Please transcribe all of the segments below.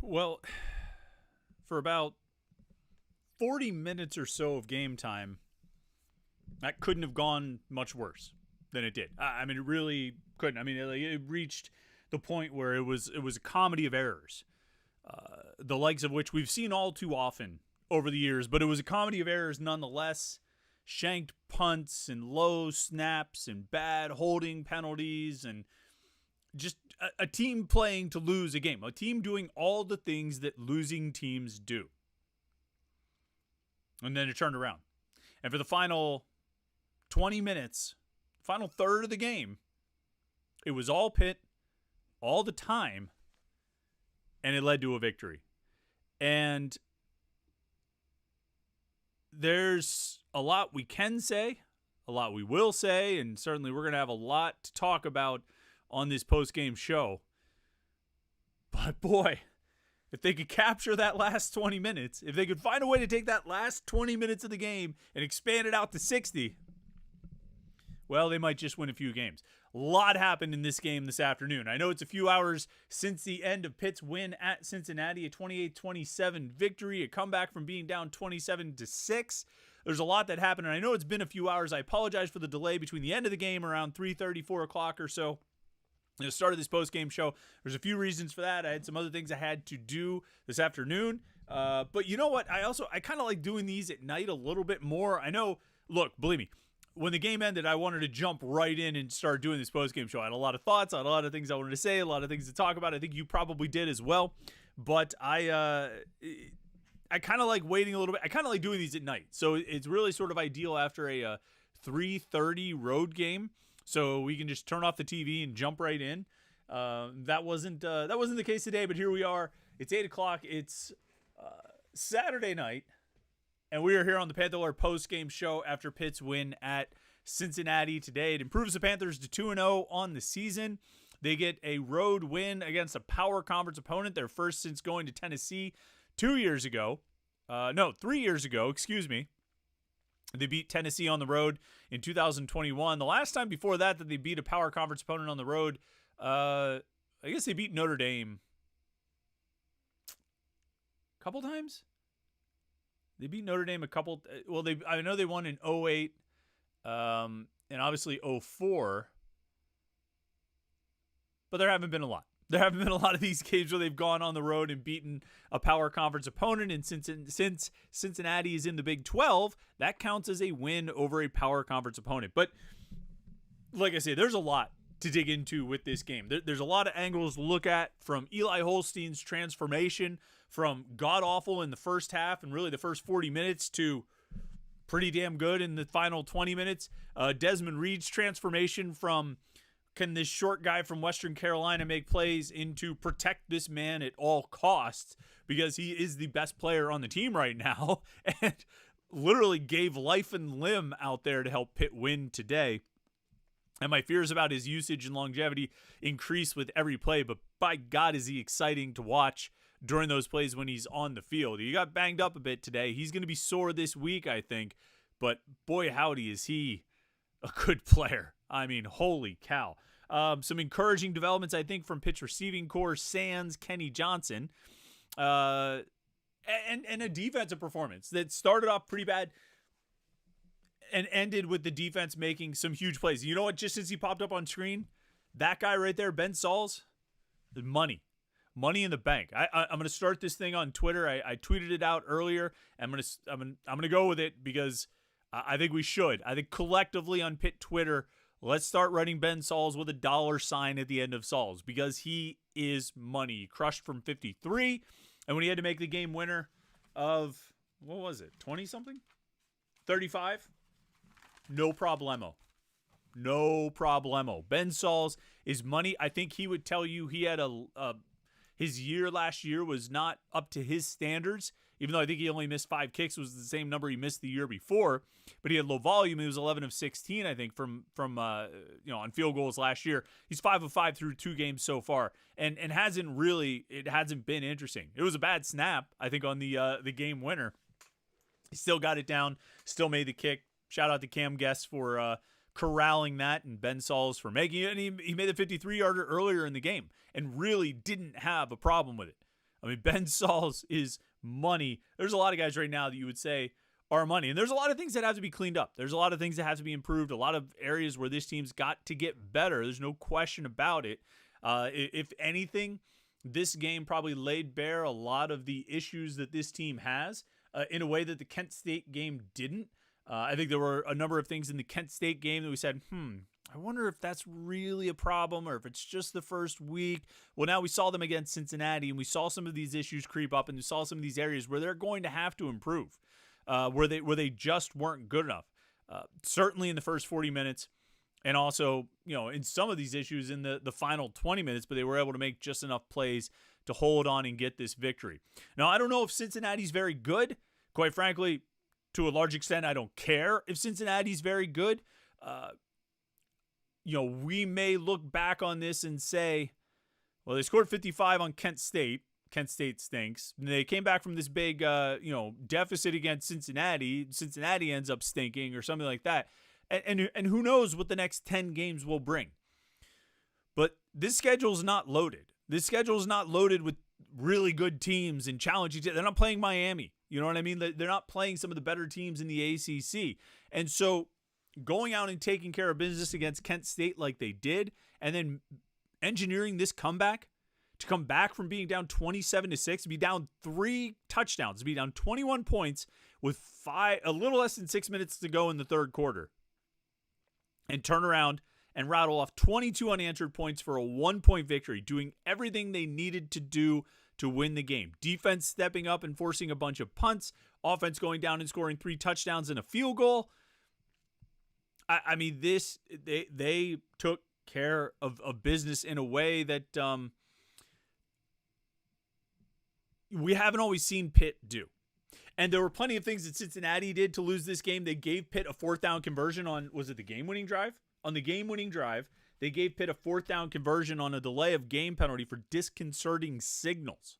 Well, for about 40 minutes or so of game time, that couldn't have gone much worse than it did. I mean, it really couldn't. I mean, it reached the point where it was a comedy of errors, the likes of which we've seen all too often over the years. But it was a comedy of errors nonetheless. Shanked punts and low snaps and bad holding penalties and just a team playing to lose a game. A team doing all the things that losing teams do. And then it turned around. And for the final 20 minutes, final third of the game, it was all Pitt, all the time, and it led to a victory. And there's a lot we can say, a lot we will say, and certainly we're going to have a lot to talk about on this post-game show. But boy, if they could capture that last 20 minutes, if they could find a way to take that last 20 minutes of the game and expand it out to 60, well, they might just win a few games. A lot happened in this game this afternoon. I know it's a few hours since the end of Pitt's win at Cincinnati, a 28-27 victory, a comeback from being down 27-6. There's a lot that happened, and I know it's been a few hours. I apologize for the delay between the end of the game around 3:30, 4 o'clock or so. The start of this post-game show. There's a few reasons for that. I had some other things I had to do this afternoon. But you know what? I kind of like doing these at night a little bit more. I know, look, believe me, when the game ended, I wanted to jump right in and start doing this post-game show. I had a lot of thoughts. I had a lot of things I wanted to say, a lot of things to talk about. I think you probably did as well. But I kind of like waiting a little bit. I kind of like doing these at night. So it's really sort of ideal after a 3:30 road game. So we can just turn off the TV and jump right in. That wasn't the case today, but here we are. It's 8 o'clock. It's Saturday night, and we are here on the Panther-Lair Post-Game Show after Pitt's win at Cincinnati today. It improves the Panthers to 2-0 on the season. They get a road win against a power conference opponent, their first since going to Tennessee 3 years ago. Excuse me. They beat Tennessee on the road in 2021. The last time before that they beat a power conference opponent on the road, I guess they beat Notre Dame a couple times. They beat Notre Dame a couple. Well, I know they won in 08, and obviously 04. But there haven't been a lot. There haven't been a lot of these games where they've gone on the road and beaten a power conference opponent. And since Cincinnati is in the Big 12, that counts as a win over a power conference opponent. But like I said, there's a lot to dig into with this game. There's a lot of angles to look at, from Eli Holstein's transformation from god-awful in the first half and really the first 40 minutes to pretty damn good in the final 20 minutes. Desmond Reed's transformation from can this short guy from Western Carolina make plays into protect this man at all costs because he is the best player on the team right now and literally gave life and limb out there to help Pitt win today. And my fears about his usage and longevity increase with every play, but by God, is he exciting to watch during those plays when he's on the field. He got banged up a bit today. He's going to be sore this week, I think, but boy, howdy, is he a good player. I mean, holy cow. Some encouraging developments, I think, from Pitt's receiving core, sans Kenny Johnson, and a defensive performance that started off pretty bad and ended with the defense making some huge plays. You know what? Just since he popped up on screen, that guy right there, Ben Sauls, money in the bank. I'm going to start this thing on Twitter. I tweeted it out earlier. I'm going to go with it because I think we should. I think collectively on Pitt Twitter, let's start writing Ben Sauls with a $sign at the end of Sauls because he is money. He crushed from 53, and when he had to make the game winner of, what was it, 20-something? 35? No problemo. No problemo. Ben Sauls is money. I think he would tell you he had his year last year was not up to his standards, even though I think he only missed 5 kicks, was the same number he missed the year before. But he had low volume. He was 11 of 16, I think, from on field goals last year. He's 5 of 5 through 2 games so far, and it hasn't been interesting. It was a bad snap, I think, on the game winner. He still got it down, still made the kick. Shout out to Cam Guest for corralling that, and Ben Sauls for making it. And he made the 53-yarder earlier in the game and really didn't have a problem with it. I mean, Ben Sauls is money. There's a lot of guys right now that you would say are money. And there's a lot of things that have to be cleaned up. There's a lot of things that have to be improved. A lot of areas where this team's got to get better. There's no question about it. If anything, this game probably laid bare a lot of the issues that this team has in a way that the Kent State game didn't. I think there were a number of things in the Kent State game that we said, I wonder if that's really a problem or if it's just the first week. Well, now we saw them against Cincinnati, and we saw some of these issues creep up, and we saw some of these areas where they're going to have to improve, where they just weren't good enough. Certainly in the first 40 minutes, and also, in some of these issues in the final 20 minutes, but they were able to make just enough plays to hold on and get this victory. Now, I don't know if Cincinnati's very good. Quite frankly, to a large extent, I don't care if Cincinnati's very good. We may look back on this and say, well, they scored 55 on Kent State. Kent State stinks. They came back from this big, deficit against Cincinnati. Cincinnati ends up stinking or something like that. And who knows what the next 10 games will bring. But this schedule is not loaded. This schedule is not loaded with really good teams and challenging teams. They're not playing Miami. You know what I mean? They're not playing some of the better teams in the ACC. And so going out and taking care of business against Kent State like they did, and then engineering this comeback to come back from being down 27-6, to be down 3 touchdowns, to be down 21 points with a little less than 6 minutes to go in the third quarter, and turn around and rattle off 22 unanswered points for a 1-point victory, doing everything they needed to do to win the game. Defense stepping up and forcing a bunch of punts, offense going down and scoring 3 touchdowns and a field goal. I mean, they took care of business in a way that we haven't always seen Pitt do. And there were plenty of things that Cincinnati did to lose this game. They gave Pitt a 4th down conversion on, was it the game-winning drive? On the game-winning drive, they gave Pitt a 4th down conversion on a delay of game penalty for disconcerting signals.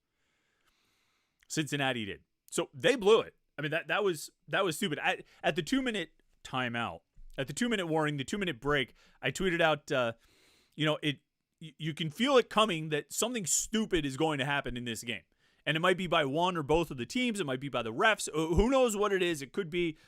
Cincinnati did. So they blew it. I mean, that was stupid. At the 2-minute timeout, at the 2-minute warning, the 2-minute break, I tweeted out, you can feel it coming that something stupid is going to happen in this game. And it might be by one or both of the teams. It might be by the refs. Who knows what it is? It could be,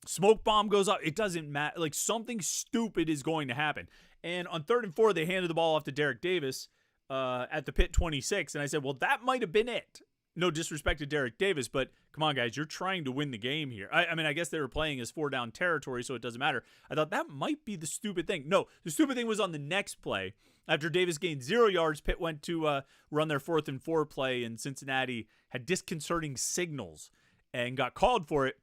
smoke bomb goes up. It doesn't matter. Like, something stupid is going to happen. And on 3rd and 4, they handed the ball off to Derek Davis at the Pitt 26. And I said, well, that might have been it. No disrespect to Derek Davis, but come on, guys, you're trying to win the game here. I mean, I guess they were playing as 4-down territory, so it doesn't matter. I thought that might be the stupid thing. No, the stupid thing was on the next play. After Davis gained 0 yards, Pitt went to run their 4th and 4 play, and Cincinnati had disconcerting signals and got called for it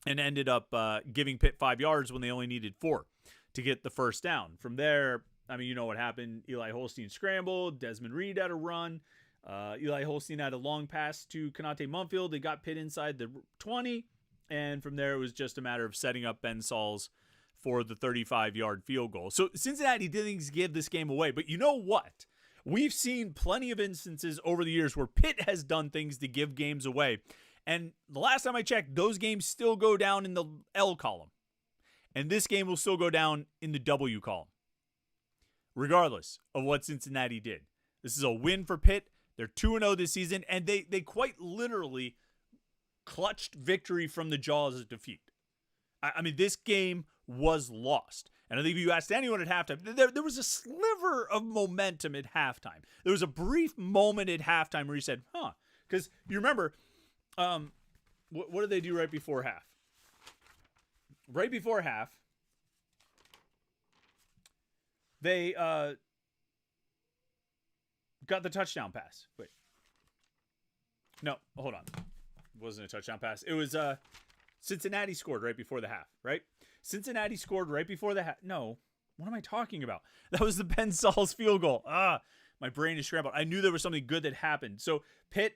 and ended up giving Pitt 5 yards when they only needed 4 to get the first down. From there, I mean, you know what happened. Eli Holstein scrambled. Desmond Reed had a run. Eli Holstein had a long pass to Konate Mumfield. They got Pitt inside the 20, and from there it was just a matter of setting up Ben Sauls for the 35-yard field goal. So Cincinnati didn't give this game away, but you know what? We've seen plenty of instances over the years where Pitt has done things to give games away, and the last time I checked, those games still go down in the L column, and this game will still go down in the W column, regardless of what Cincinnati did. This is a win for Pitt. They're 2-0 this season, and they quite literally clutched victory from the jaws of defeat. I mean, this game was lost. And I think if you asked anyone at halftime, there was a sliver of momentum at halftime. There was a brief moment at halftime where you said, because you remember, what did they do right before half? Right before half, they got the touchdown pass. Wait. No, hold on. It wasn't a touchdown pass. It was Cincinnati scored right before the half, right? Cincinnati scored right before the half. No, what am I talking about? That was the Ben Sauls field goal. My brain is scrambled. I knew there was something good that happened. So Pitt,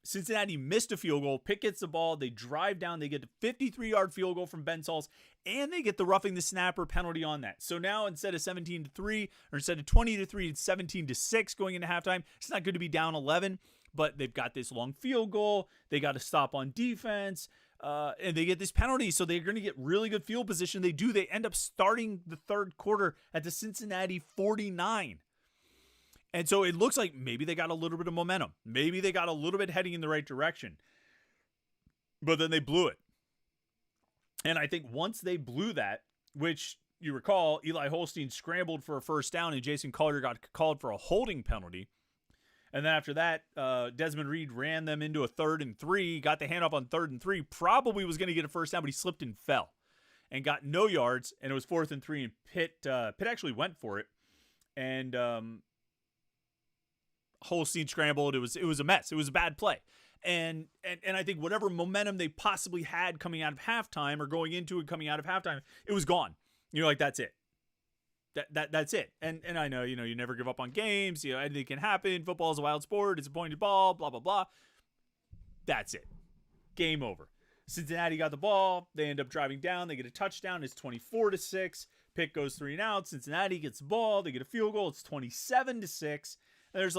Cincinnati missed a field goal. Pitt gets the ball. They drive down. They get a 53-yard field goal from Ben Sauls, and they get the roughing the snapper penalty on that. So now instead of 17-3, or instead of 20-3, it's 17-6 going into halftime. It's not good to be down 11, but they've got this long field goal. They got to stop on defense, and they get this penalty, so they're going to get really good field position. They do. They end up starting the third quarter at the Cincinnati 49. And so it looks like maybe they got a little bit of momentum. Maybe they got a little bit heading in the right direction. But then they blew it. And I think once they blew that, which you recall, Eli Holstein scrambled for a first down and Jason Collier got called for a holding penalty. And then after that, Desmond Reed ran them into a 3rd and 3, got the handoff on 3rd and 3, probably was going to get a first down, but he slipped and fell and got no yards, and it was 4th and 3, and Pitt actually went for it. And Holstein scrambled. It was a mess. It was a bad play. And I think whatever momentum they possibly had coming out of halftime or going into it coming out of halftime, it was gone. You're like, that's it. That's it. And I know, you never give up on games. Anything can happen. Football is a wild sport. It's a pointed ball, blah, blah, blah. That's it. Game over. Cincinnati got the ball. They end up driving down. They get a touchdown. It's 24-6. Pitt goes 3 and out. Cincinnati gets the ball. They get a field goal. It's 27-6. And there's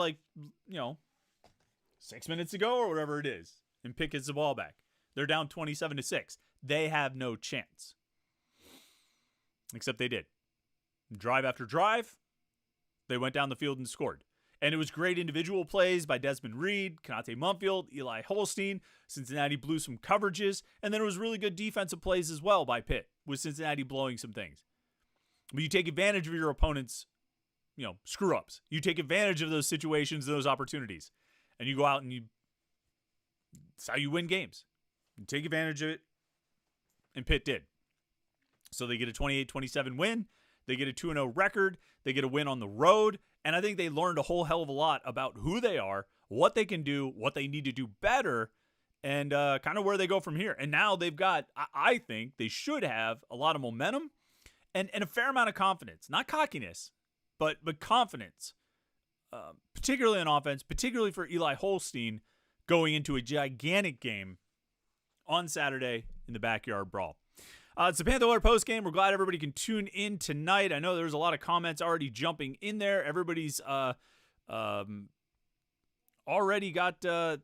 6 minutes to go or whatever it is. And Pitt gets the ball back. They're down 27-6. They have no chance. Except they did. Drive after drive, they went down the field and scored. And it was great individual plays by Desmond Reed, Konate Mumfield, Eli Holstein. Cincinnati blew some coverages. And then it was really good defensive plays as well by Pitt, with Cincinnati blowing some things. But you take advantage of your opponent's, screw-ups. You take advantage of those situations, those opportunities. And you go out and that's how you win games. You take advantage of it. And Pitt did. So they get a 28-27 win. They get a 2-0 record. They get a win on the road. And I think they learned a whole hell of a lot about who they are, what they can do, what they need to do better, and kind of where they go from here. And now they've got, I think they should have a lot of momentum and a fair amount of confidence. Not cockiness, but confidence, particularly on offense, particularly for Eli Holstein going into a gigantic game on Saturday in the Backyard Brawl. It's the Panther-Lair Post-Game. We're glad everybody can tune in tonight. I know there's a lot of comments already jumping in there. Everybody's already got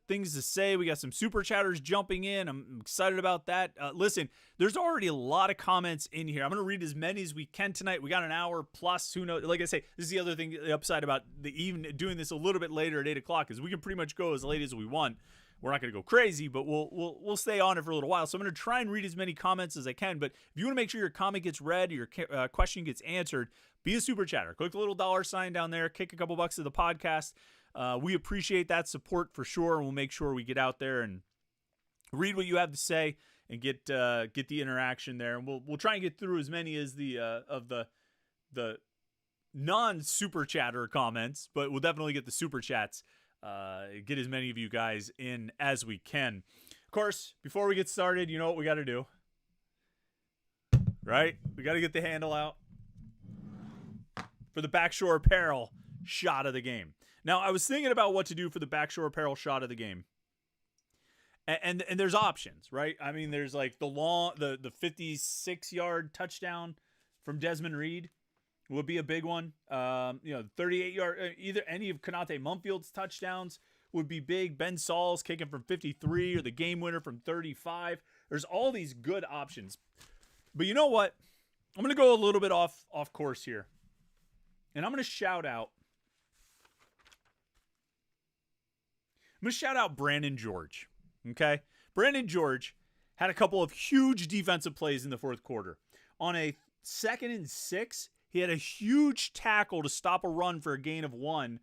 things to say. We got some super chatters jumping in. I'm excited about that. Listen, there's already a lot of comments in here. I'm going to read as many as we can tonight. We got an hour plus. Who knows? Like I say, this is the other thing, the upside about doing this a little bit later at 8 o'clock is we can pretty much go as late as we want. We're not going to go crazy, but we'll stay on it for a little while. So I'm going to try and read as many comments as I can. But if you want to make sure your comment gets read, your question gets answered, be a super chatter. Click the little $sign down there. Kick a couple bucks to the podcast. We appreciate that support for sure. And we'll make sure we get out there and read what you have to say and get the interaction there. And we'll try and get through as many as the non-super chatter comments, but we'll definitely get the super chats. Get as many of you guys in as we can. Of course, before we get started, you know what we got to do, right? We got to get the handle out for the Backshore Apparel shot of the game. Now, I was thinking about what to do for the Backshore Apparel shot of the game. And there's options, right? I mean, there's like the 56-yard touchdown from Desmond Reed would be a big one. 38-yard, either any of Konate Mumfield's touchdowns would be big. Ben Saul's kicking from 53 or the game winner from 35. There's all these good options. But you know what? I'm going to go a little bit off course here. And I'm going to shout out Brandon George. Okay? Brandon George had a couple of huge defensive plays in the fourth quarter. On a 2nd and 6, he had a huge tackle to stop a run for a gain of 1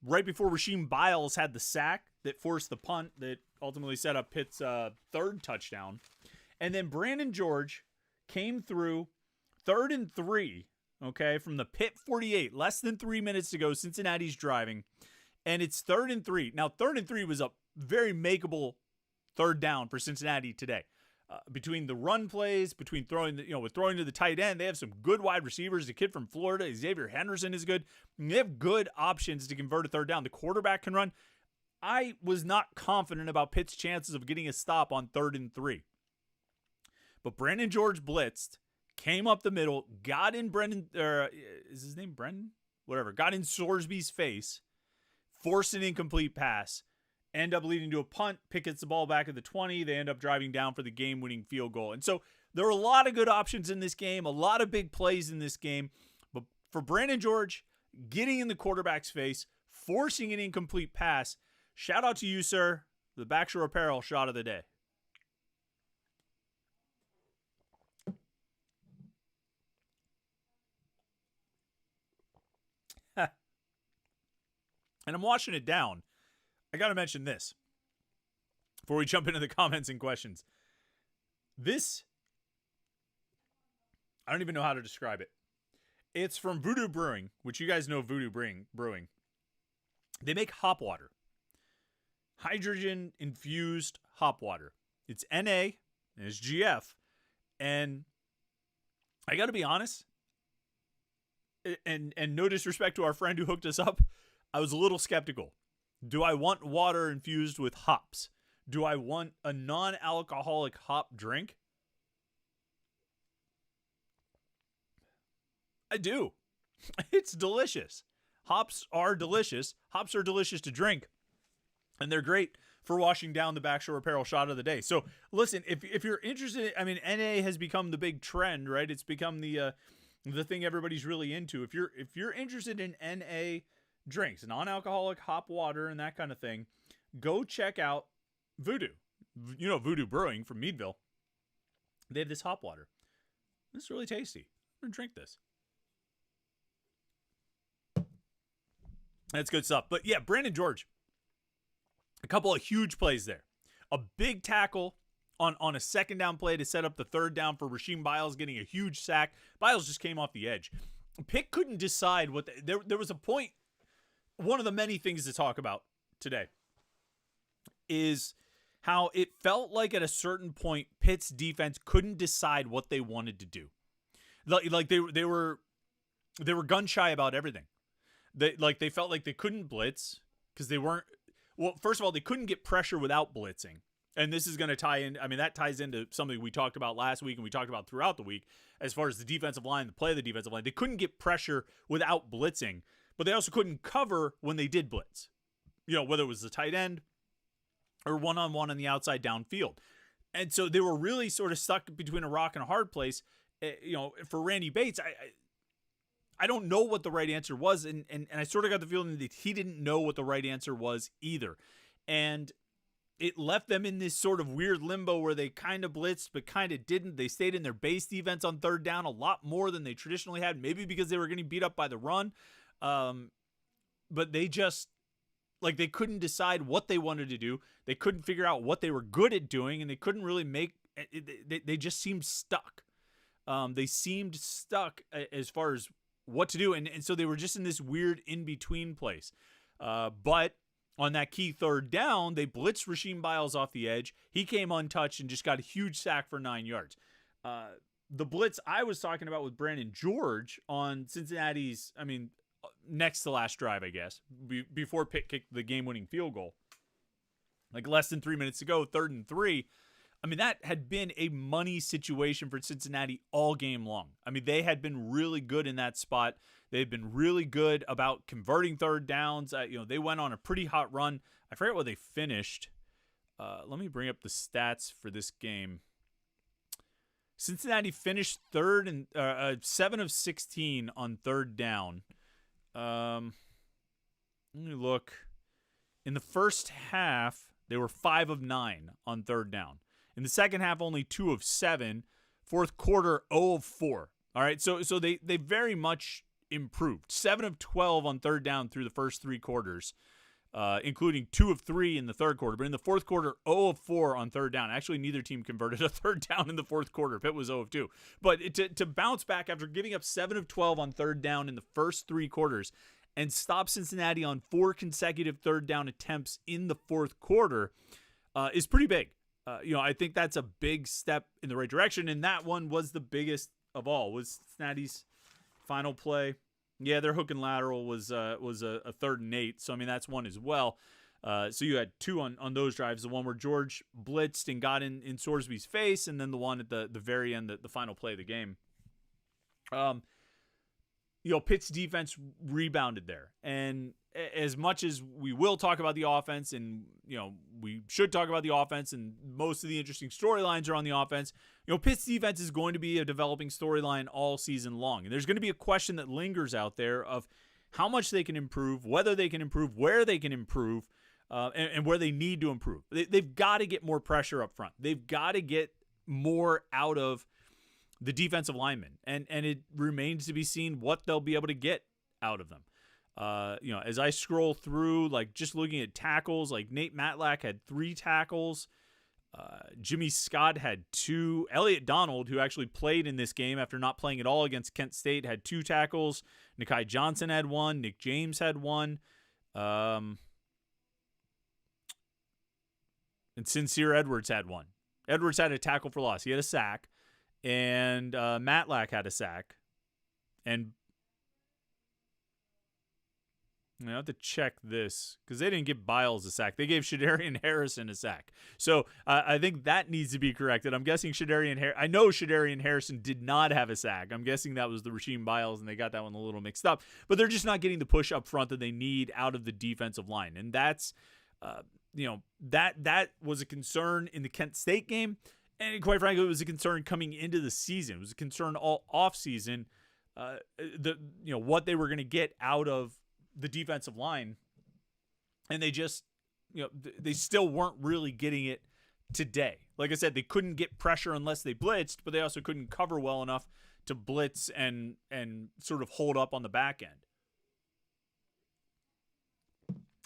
right before Rasheem Biles had the sack that forced the punt that ultimately set up Pitt's 3rd touchdown. And then Brandon George came through 3rd and 3, okay, from the Pitt 48, less than 3 minutes to go. Cincinnati's driving, and it's 3rd and 3. Now, 3rd and 3 was a very makeable 3rd down for Cincinnati today. Between the run plays, between throwing to the tight end, they have some good wide receivers. The kid from Florida, Xavier Henderson, is good. They have good options to convert a 3rd down. The quarterback can run. I was not confident about Pitt's chances of getting a stop on 3rd and 3. But Brandon George blitzed, came up the middle, got in is his name Brendan? Whatever. Got in Sorsby's face, forced an incomplete pass. End up leading to a punt. Pitt gets the ball back at the 20. They end up driving down for the game-winning field goal. And so there were a lot of good options in this game, a lot of big plays in this game. But for Brandon George, getting in the quarterback's face, forcing an incomplete pass. Shout out to you, sir. The Backshore Apparel shot of the day. And I'm washing it down. I got to mention this before we jump into the comments and questions. This, I don't even know how to describe it. It's from Voodoo Brewing, which you guys know Voodoo Brewing. They make hop water. Hydrogen-infused hop water. It's NA, and it's GF. And I got to be honest, and no disrespect to our friend who hooked us up, I was a little skeptical. Do I want water infused with hops? Do I want a non-alcoholic hop drink? I do. It's delicious. Hops are delicious. Hops are delicious to drink. And they're great for washing down the Backshore Apparel shot of the day. So listen, if you're interested, I mean, NA has become the big trend, right? It's become the thing everybody's really into. If you're interested in NA drinks, non-alcoholic hop water and that kind of thing, go check out Voodoo. You know Voodoo Brewing from Meadville. They have this hop water. It's really tasty. I'm going to drink this. That's good stuff. But yeah, Brandon George, a couple of huge plays there. A big tackle on a second down play to set up the third down for Rasheem Biles, getting a huge sack. Biles just came off the edge. Pitt couldn't decide what there was a point. One of the many things to talk about today is how it felt like at a certain point Pitt's defense couldn't decide what they wanted to do. Like they were gun shy about everything. They felt like they couldn't blitz because they weren't. Well, first of all, they couldn't get pressure without blitzing. And this is going to tie in. I mean, that ties into something we talked about last week and we talked about throughout the week as far as the defensive line, the play of the defensive line. They couldn't get pressure without blitzing, but they also couldn't cover when they did blitz. You know, whether it was the tight end or one-on-one on the outside downfield. And so they were really sort of stuck between a rock and a hard place. You know, for Randy Bates, I don't know what the right answer was, and I sort of got the feeling that he didn't know what the right answer was either. And it left them in this sort of weird limbo where they kind of blitzed but kind of didn't. They stayed in their base defense on third down a lot more than they traditionally had, maybe because they were getting beat up by the run. But they just, like, they couldn't decide what they wanted to do. They couldn't figure out what they were good at doing, and they couldn't really they just seemed stuck. They seemed stuck as far as what to do. And so they were just in this weird in-between place. But on that key third down, they blitzed Rasheem Biles off the edge. He came untouched and just got a huge sack for 9 yards. The blitz I was talking about with Brandon George on Cincinnati's, next to last drive, I guess, before Pitt kicked the game-winning field goal. Like less than 3 minutes to go, 3rd and 3. That had been a money situation for Cincinnati all game long. They had been really good in that spot. They had been really good about converting third downs. They went on a pretty hot run. I forget what they finished. Let me bring up the stats for this game. Cincinnati finished third and 7 of 16 on third down. Let me look. In the first half, they were 5 of 9 on third down. In the second half, only 2 of 7. Fourth quarter, 0 of 4. All right, so they very much improved. 7 of 12 on third down through the first 3 quarters, including 2 of 3 in the third quarter. But in the fourth quarter, 0 of 4 on third down. Actually, neither team converted a third down in the fourth quarter. Pitt was 0 of 2. But to bounce back after giving up 7 of 12 on third down in the first 3 quarters and stop Cincinnati on 4 consecutive third down attempts in the fourth quarter is pretty big. I think that's a big step in the right direction, and that one was the biggest of all. Was Cincinnati's final play? Yeah, their hook and lateral was a 3rd and 8. So that's one as well. So you had 2 on those drives. The one where George blitzed and got in Sorsby's face, and then the one at the very end, the final play of the game. Pitt's defense rebounded there, and as much as we will talk about the offense, and we should talk about the offense, and most of the interesting storylines are on the offense, Pitt's defense is going to be a developing storyline all season long. And there's going to be a question that lingers out there of how much they can improve, whether they can improve, where they can improve, and where they need to improve. They've got to get more pressure up front. They've got to get more out of the defensive linemen, and it remains to be seen what they'll be able to get out of them. As I scroll through, like just looking at tackles, like Nate Matlack had 3 tackles. Jimmy Scott had 2. Elliott Donald, who actually played in this game after not playing at all against Kent State, had 2 tackles. Nikai Johnson had 1. Nick James had 1. And Sincere Edwards had 1. Edwards had a tackle for loss. He had a sack. And Matlack had a sack. And I have to check this because they didn't give Biles a sack. They gave Shadarian Harrison a sack. So I think that needs to be corrected. I'm guessing I know Shadarian Harrison did not have a sack. I'm guessing that was the Rasheem Biles, and they got that one a little mixed up. But they're just not getting the push up front that they need out of the defensive line. And that's, that was a concern in the Kent State game. And quite frankly, it was a concern coming into the season. It was a concern all off season. What they were going to get out of the defensive line, and they just, they still weren't really getting it today. Like I said, they couldn't get pressure unless they blitzed, but they also couldn't cover well enough to blitz and sort of hold up on the back end.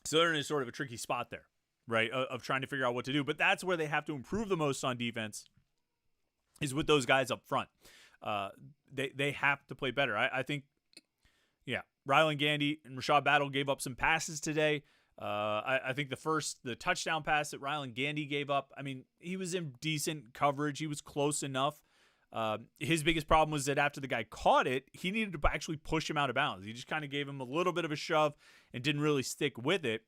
So they're in a sort of a tricky spot there, right, of trying to figure out what to do. But that's where they have to improve the most on defense, is with those guys up front. They have to play better. I think, Ryland Gandy and Rashad Battle gave up some passes today. I think the touchdown pass that Ryland Gandy gave up, I mean, he was in decent coverage. He was close enough. His biggest problem was that after the guy caught it, he needed to actually push him out of bounds. He just kind of gave him a little bit of a shove and didn't really stick with it.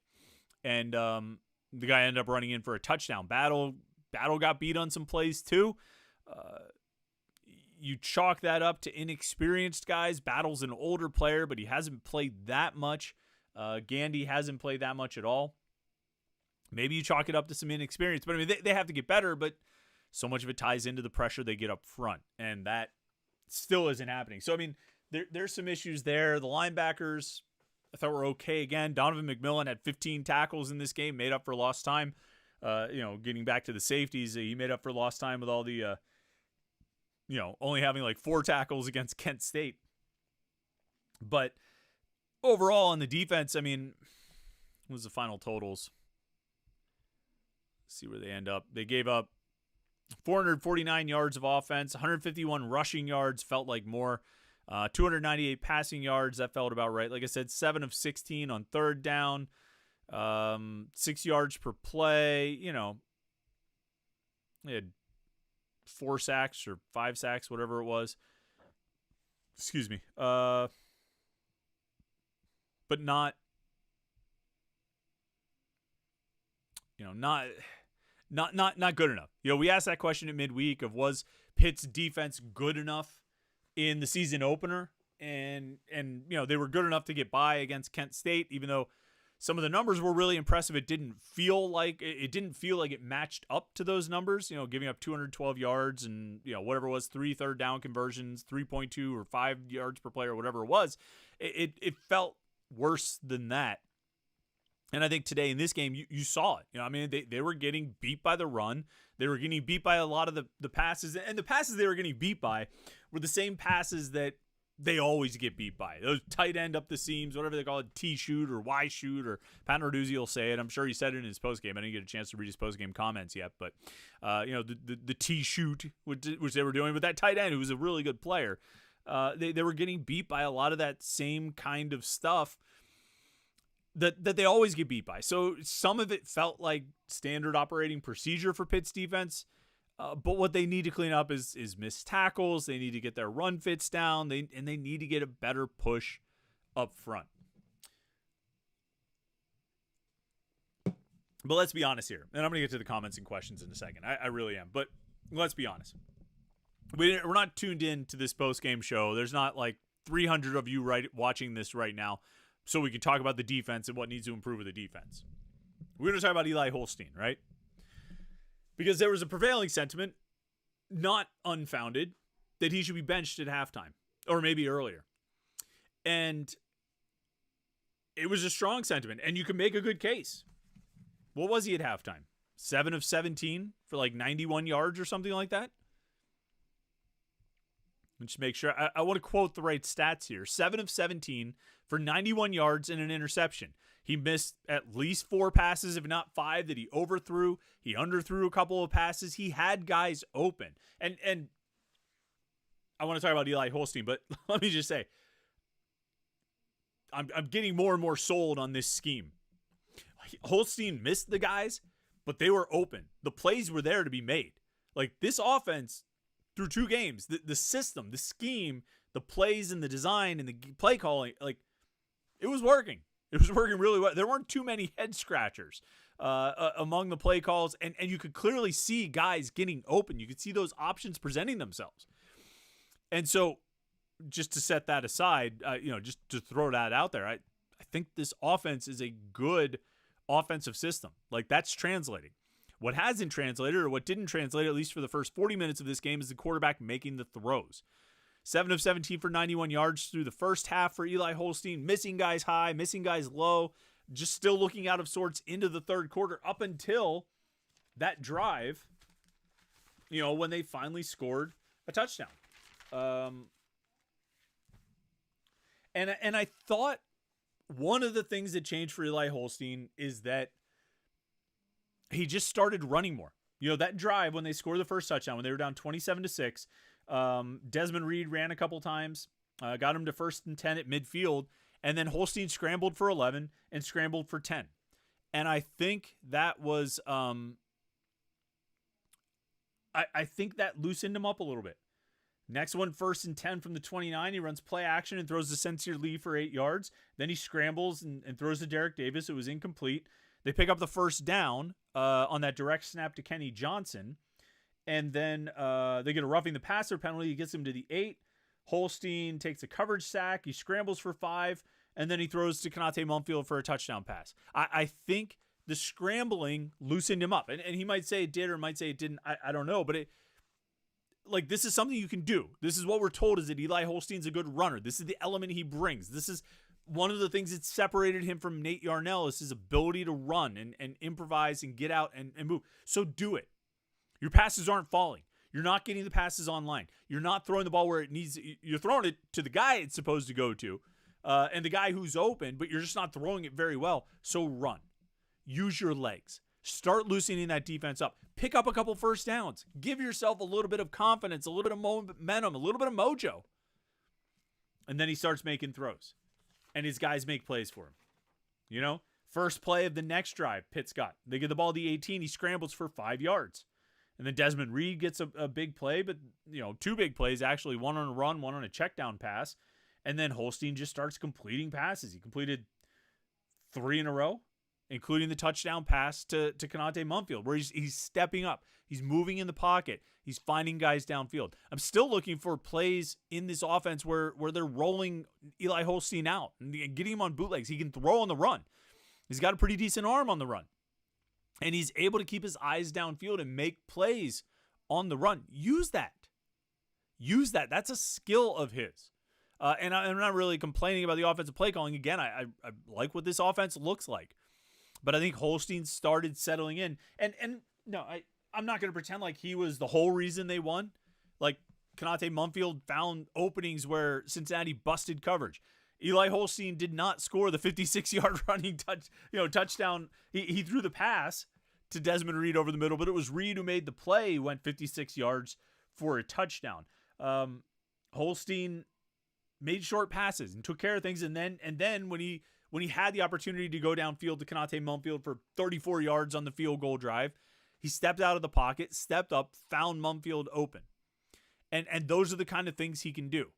And the guy ended up running in for a touchdown. Battle got beat on some plays too. You chalk that up to inexperienced guys. Battle's an older player, but he hasn't played that much. Gandy hasn't played that much at all. Maybe you chalk it up to some inexperience, but I mean, they have to get better, but so much of it ties into the pressure they get up front, and that still isn't happening. So, I mean, there's some issues there. The linebackers, I thought, were okay again. Donovan McMillan had 15 tackles in this game, made up for lost time. Getting back to the safeties, he made up for lost time with all the, only having like 4 tackles against Kent State. But overall on the defense, I mean, what was the final totals? Let's see where they end up. They gave up 449 yards of offense, 151 rushing yards, felt like more. 298 passing yards, that felt about right. Like I said, 7 of 16 on third down, 6 yards per play. They had 4 sacks or 5 sacks, whatever it was. Excuse me. But not good enough. We asked that question at midweek of, was Pitt's defense good enough in the season opener? And they were good enough to get by against Kent State, even though some of the numbers were really impressive. It didn't feel like it matched up to those numbers, giving up 212 yards and, whatever it was, 3 third down conversions, 3.2 or 5 yards per play or whatever it was. It felt worse than that. And I think today in this game, you saw it. They were getting beat by the run. They were getting beat by a lot of the passes. And the passes they were getting beat by were the same passes that they always get beat by. Those tight end up the seams, whatever they call it, T shoot or Y shoot, or Pat Narduzzi will say it. I'm sure he said it in his postgame. I didn't get a chance to read his postgame comments yet. But, the T shoot, which they were doing. But that tight end, who was a really good player, they were getting beat by a lot of that same kind of stuff that they always get beat by. So some of it felt like standard operating procedure for Pitt's defense. But what they need to clean up is missed tackles. They need to get their run fits down. They need to get a better push up front. But let's be honest here. And I'm going to get to the comments and questions in a second. I really am. But let's be honest. We're not tuned in to this post-game show. There's not like 300 of you watching this right now, so we can talk about the defense and what needs to improve with the defense. We're going to talk about Eli Holstein, right? Because there was a prevailing sentiment, not unfounded, that he should be benched at halftime, or maybe earlier. And it was a strong sentiment, and you can make a good case. What was he at halftime? 7 of 17 for like 91 yards or something like that? Let's make sure. I want to quote the right stats here. 7 of 17 for 91 yards and an interception. He missed at least 4 passes, if not 5, that he overthrew. He underthrew a couple of passes. He had guys open. And I want to talk about Eli Holstein, but let me just say, I'm getting more and more sold on this scheme. Holstein missed the guys, but they were open. The plays were there to be made. Like, this offense, through 2 games, the system, the scheme, the plays and the design and the play calling, like, it was working. It was working really well. There weren't too many head scratchers among the play calls, and you could clearly see guys getting open. You could see those options presenting themselves. And so, just to set that aside, just to throw that out there, I think this offense is a good offensive system. Like, that's translating. What hasn't translated, or what didn't translate, at least for the first 40 minutes of this game, is the quarterback making the throws. 7 of 17 for 91 yards through the first half for Eli Holstein, missing guys high, missing guys low, just still looking out of sorts into the third quarter up until that drive, when they finally scored a touchdown. And I thought one of the things that changed for Eli Holstein is that he just started running more. That drive when they scored the first touchdown, when they were down 27-6, Desmond Reed ran a couple times, got him to 1st and 10 at midfield, and then Holstein scrambled for 11 and scrambled for 10. And I think that was, I think that loosened him up a little bit. Next one, 1st and 10 from the 29. He runs play action and throws to Sincere Lee for 8 yards. Then he scrambles and throws to Derek Davis. It was incomplete. They pick up the first down on that direct snap to Kenny Johnson. And then they get a roughing the passer penalty. He gets him to the 8. Holstein takes a coverage sack. He scrambles for 5. And then he throws to Konate Mumfield for a touchdown pass. I think the scrambling loosened him up. And he might say it did or might say it didn't. I don't know. But this is something you can do. This is what we're told, is that Eli Holstein's a good runner. This is the element he brings. This is one of the things that separated him from Nate Yarnell, is his ability to run and improvise and get out and move. So do it. Your passes aren't falling. You're not getting the passes online. You're not throwing the ball where it needs. You're throwing it to the guy it's supposed to go to and the guy who's open, but you're just not throwing it very well. So run. Use your legs. Start loosening that defense up. Pick up a couple first downs. Give yourself a little bit of confidence, a little bit of momentum, a little bit of mojo. And then he starts making throws. And his guys make plays for him. First play of the next drive, Pitt's got. They get the ball to the 18. He scrambles for 5 yards. And then Desmond Reed gets a big play, but, 2 big plays, actually. One on a run, one on a check down pass. And then Holstein just starts completing passes. He completed 3 in a row, including the touchdown pass to Konate Mumfield, where he's stepping up. He's moving in the pocket. He's finding guys downfield. I'm still looking for plays in this offense where they're rolling Eli Holstein out and getting him on bootlegs. He can throw on the run. He's got a pretty decent arm on the run. And he's able to keep his eyes downfield and make plays on the run. Use that. That's a skill of his. And I'm not really complaining about the offensive play calling. Again, I like what this offense looks like. But I think Holstein started settling in. And no, I'm not going to pretend like he was the whole reason they won. Like, Konate Mumfield found openings where Cincinnati busted coverage. Eli Holstein did not score the 56-yard running touchdown. He threw the pass to Desmond Reed over the middle, but it was Reed who made the play, went 56 yards for a touchdown. Holstein made short passes and took care of things, and then when he had the opportunity to go downfield to Konate Mumfield for 34 yards on the field goal drive, he stepped out of the pocket, stepped up, found Mumfield open. And those are the kind of things he can do.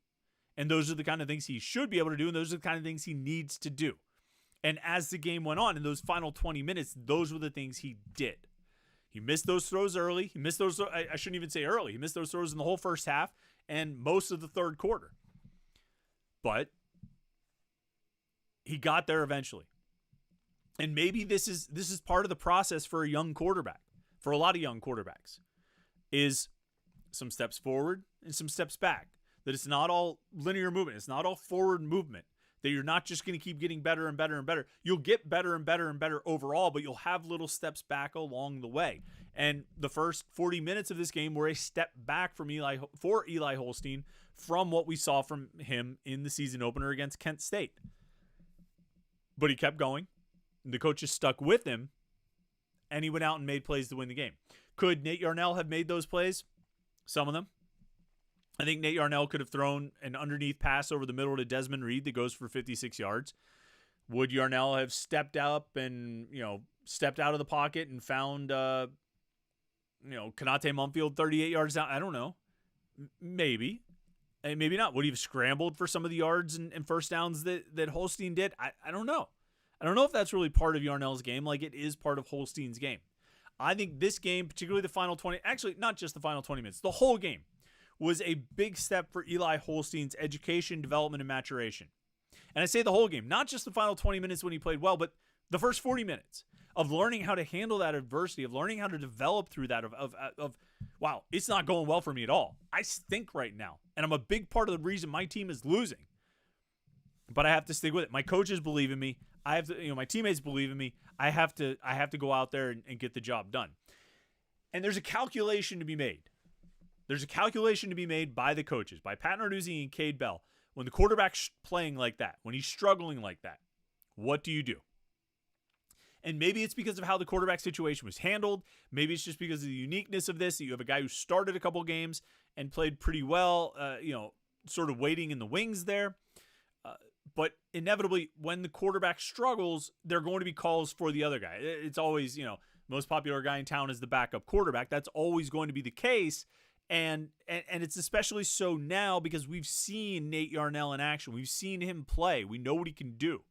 And those are the kind of things he should be able to do, and those are the kind of things he needs to do. And as the game went on, in those final 20 minutes, those were the things he did. He missed those throws early. He missed those, I shouldn't even say early. He missed those throws in the whole first half and most of the third quarter. But he got there eventually. And maybe this is part of the process for a young quarterback, for a lot of young quarterbacks, is some steps forward and some steps back. That it's not all linear movement. It's not all forward movement. that you're not just going to keep getting better and better and better. You'll get better and better and better overall, but you'll have little steps back along the way. And the first 40 minutes of this game were a step back from Eli Holstein from what we saw from him in the season opener against Kent State. But he kept going. The coaches stuck with him, and he went out and made plays to win the game. Could Nate Yarnell have made those plays? Some of them. I think Nate Yarnell could have thrown an underneath pass over the middle to Desmond Reed that goes for 56 yards. Would Yarnell have stepped up and, stepped out of the pocket and found, Kanate Mumfield 38 yards down? I don't know. Maybe. And maybe not. Would he have scrambled for some of the yards and first downs that Holstein did? I don't know. I don't know if that's really part of Yarnell's game like it is part of Holstein's game. I think this game, particularly the final 20, actually not just the final 20 minutes, the whole game was a big step for Eli Holstein's education, development, and maturation. And I say the whole game, not just the final 20 minutes when he played well, but the first 40 minutes of learning how to handle that adversity, of learning how to develop through that, of wow, it's not going well for me at all. I stink right now, and I'm a big part of the reason my team is losing. But I have to stick with it. My coaches believe in me. I have to, my teammates believe in me. I have to go out there and get the job done. And there's a calculation to be made. There's a calculation to be made by the coaches, by Pat Narduzzi and Cade Bell. When the quarterback's playing like that, when he's struggling like that, what do you do? And maybe it's because of how the quarterback situation was handled. Maybe it's just because of the uniqueness of this, that you have a guy who started a couple games and played pretty well, sort of waiting in the wings there. But inevitably, when the quarterback struggles, there are going to be calls for the other guy. It's always, most popular guy in town is the backup quarterback. That's always going to be the case. And it's especially so now because we've seen Nate Yarnell in action. We've seen him play. We know what he can do.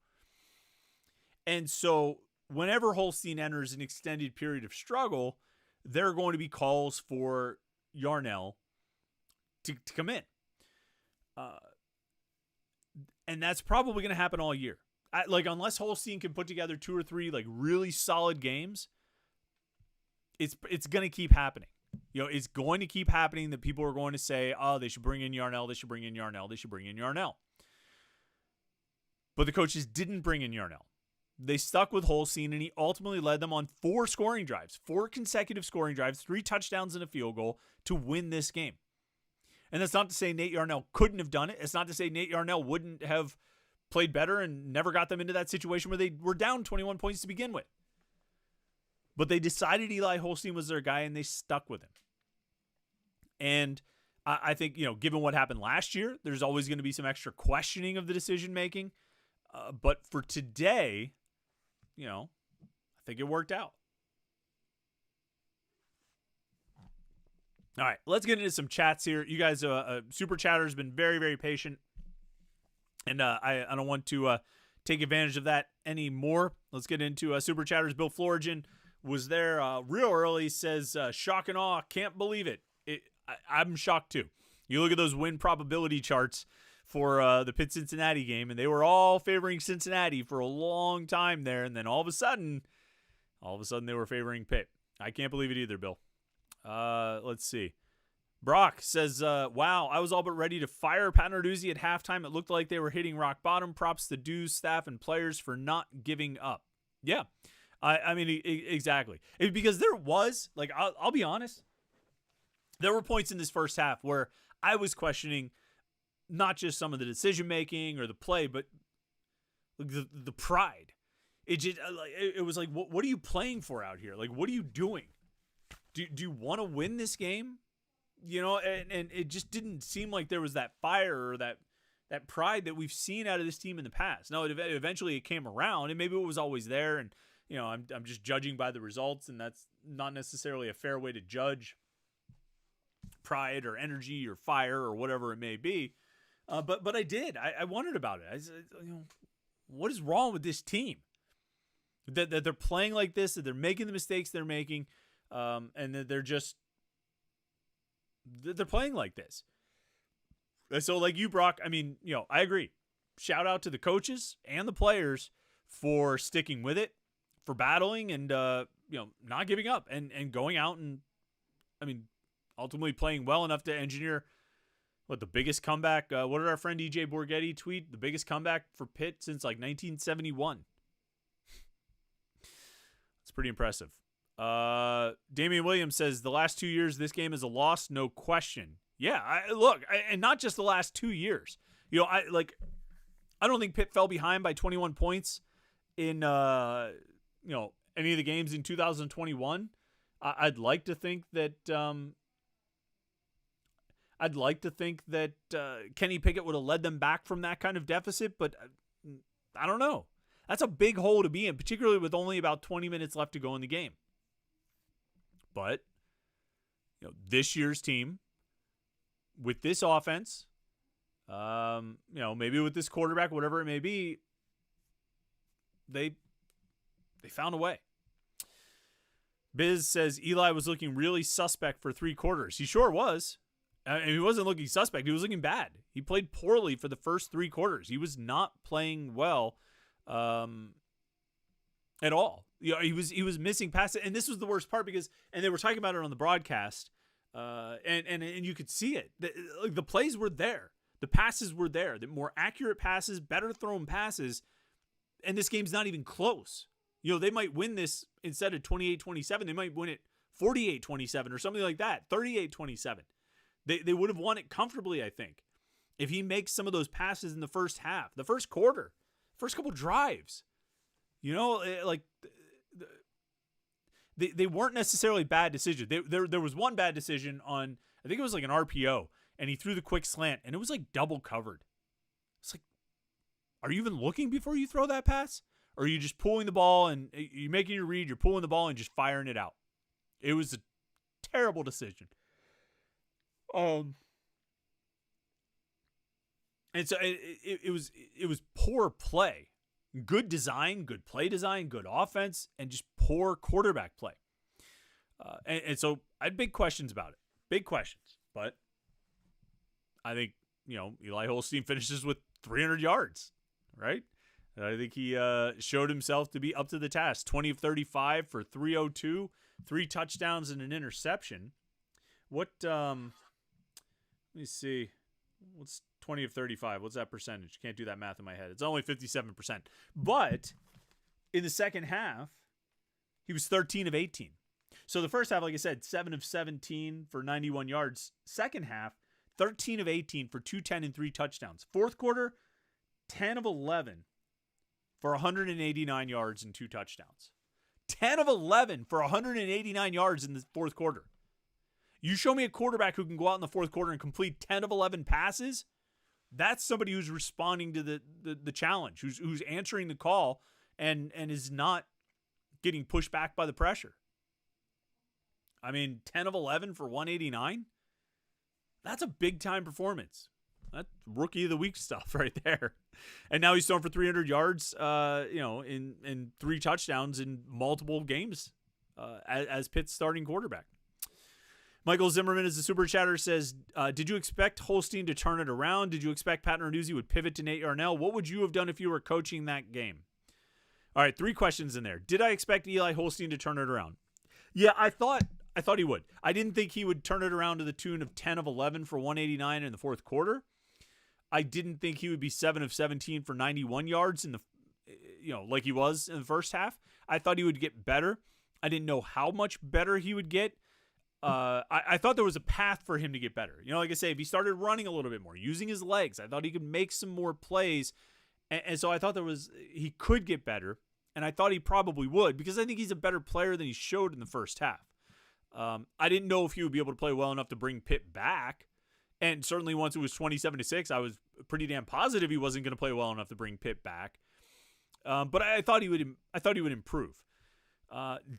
And so whenever Holstein enters an extended period of struggle, there are going to be calls for Yarnell to come in. And that's probably going to happen all year. Unless Holstein can put together 2 or 3 really solid games, it's going to keep happening. It's going to keep happening that people are going to say, oh, they should bring in Yarnell, they should bring in Yarnell, they should bring in Yarnell. But the coaches didn't bring in Yarnell. They stuck with Holstein, and he ultimately led them on 4 scoring drives, 4 consecutive scoring drives, 3 touchdowns and a field goal to win this game. And that's not to say Nate Yarnell couldn't have done it. It's not to say Nate Yarnell wouldn't have played better and never got them into that situation where they were down 21 points to begin with. But they decided Eli Holstein was their guy, and they stuck with him. And I think, given what happened last year, there's always going to be some extra questioning of the decision-making. But for today, I think it worked out. All right, let's get into some chats here. You guys, Super Chatter has been very, very patient, and I don't want to take advantage of that anymore. Let's get into Super Chatters. Bill Florigen was there real early, says, shock and awe, can't believe it. I'm shocked too. You look at those win probability charts for the Pitt-Cincinnati game, and they were all favoring Cincinnati for a long time there, and then all of a sudden they were favoring Pitt. I can't believe it either, Bill. Let's see. Brock says, wow, I was all but ready to fire Pat Narduzzi at halftime. It looked like they were hitting rock bottom. Props to Dews, staff, and players for not giving up. Yeah. I mean, exactly. Because there was, I'll be honest, there were points in this first half where I was questioning not just some of the decision-making or the play, but the pride. It was like, what are you playing for out here? What are you doing? Do you want to win this game? And it just didn't seem like there was that fire or that pride that we've seen out of this team in the past. Now, eventually it came around, and maybe it was always there, and I'm just judging by the results, and that's not necessarily a fair way to judge pride or energy or fire or whatever it may be. But I did. I wondered about it. I said, what is wrong with this team? That they're playing like this, that they're making the mistakes they're making, and that they're playing like this. So like you, Brock, I mean, I agree. Shout out to the coaches and the players for sticking with it, for battling and, not giving up and going out and, ultimately playing well enough to engineer, What, the biggest comeback? What did our friend EJ Borghetti tweet? The biggest comeback for Pitt since like 1971. It's pretty impressive. Damian Williams says the last 2 years, this game is a loss, no question. Yeah, and not just the last 2 years. You know, I don't think Pitt fell behind by 21 points in any of the games in 2021. I'd like to think that Kenny Pickett would have led them back from that kind of deficit, but I don't know. That's a big hole to be in, particularly with only about 20 minutes left to go in the game. But this year's team with this offense, maybe with this quarterback, whatever it may be, they found a way. Biz says Eli was looking really suspect for 3 quarters. He sure was. And he wasn't looking suspect. He was looking bad. He played poorly for the first 3 quarters. He was not playing well at all. He was missing passes, and this was the worst part because they were talking about it on the broadcast, and you could see it. The plays were there. The passes were there. The more accurate passes, better thrown passes, and this game's not even close. They might win this instead of 28-27. They might win it 48-27 or something like that, 38-27. They would have won it comfortably, I think, if he makes some of those passes in the first half, the first quarter, first couple drives. They weren't necessarily bad decisions. There was one bad decision on, I think it was like an RPO, and he threw the quick slant, and it was like double covered. It's like, are you even looking before you throw that pass? Or are you just pulling the ball and you're making your read, you're pulling the ball and just firing it out? It was a terrible decision. And so it was poor play. Good design, good play design, good offense, and just poor quarterback play. And so I had big questions about it. Big questions. But I think, Eli Holstein finishes with 300 yards, right? And I think he showed himself to be up to the task. 20 of 35 for 302, 3 touchdowns and an interception. Let me see. What's 20 of 35? What's that percentage? Can't do that math in my head. It's only 57%. But in the second half, he was 13 of 18. So the first half, like I said, 7 of 17 for 91 yards. Second half, 13 of 18 for 210 and 3 touchdowns. Fourth quarter, 10 of 11 for 189 yards and 2 touchdowns. 10 of 11 for 189 yards in the fourth quarter. You show me a quarterback who can go out in the fourth quarter and complete 10 of 11 passes, that's somebody who's responding to the challenge, who's answering the call and is not getting pushed back by the pressure. I mean, 10 of 11 for 189? That's a big-time performance. That's rookie of the week stuff right there. And now he's throwing for 300 yards, in 3 touchdowns in multiple games as Pitt's starting quarterback. Michael Zimmerman is the super chatter, says, did you expect Holstein to turn it around? Did you expect Pat Narduzzi would pivot to Nate Yarnell? What would you have done if you were coaching that game? All right, 3 questions in there. Did I expect Eli Holstein to turn it around? Yeah, I thought he would. I didn't think he would turn it around to the tune of 10 of 11 for 189 in the fourth quarter. I didn't think he would be 7 of 17 for 91 yards in the, like he was in the first half. I thought he would get better. I didn't know how much better he would get. I thought there was a path for him to get better. Like I say, if he started running a little bit more, using his legs, I thought he could make some more plays. And so I thought he could get better. And I thought he probably would, because I think he's a better player than he showed in the first half. I didn't know if he would be able to play well enough to bring Pitt back. And certainly once it was 27-6, I was pretty damn positive he wasn't going to play well enough to bring Pitt back. But I thought he would improve.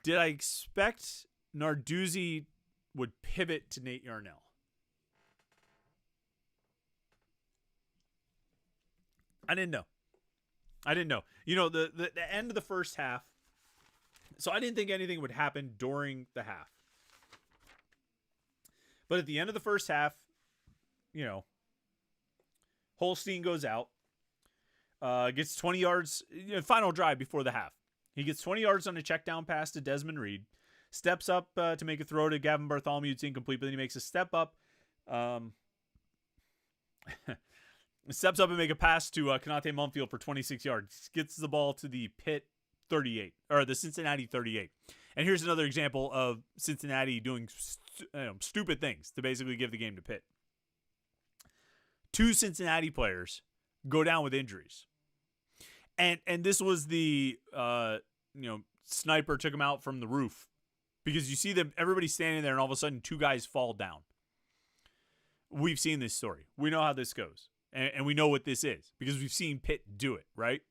Did I expect Narduzzi would pivot to Nate Yarnell? I didn't know. The end of the first half. So I didn't think anything would happen during the half. But at the end of the first half, Holstein goes out, gets 20 yards, final drive before the half. He gets 20 yards on a check down pass to Desmond Reed, steps up to make a throw to Gavin Bartholomew. It's incomplete, but then he makes a step up Steps up and make a pass to Konate Mumfield for 26 yards. Gets the ball to the Pitt 38, or the Cincinnati 38. And here's another example of Cincinnati doing stupid things to basically give the game to Pitt. 2 Cincinnati players go down with injuries. And this was the, sniper took him out from the roof. Because you see them, everybody standing there, and all of a sudden 2 guys fall down. We've seen this story. We know how this goes. And we know what this is. Because we've seen Pitt do it, right?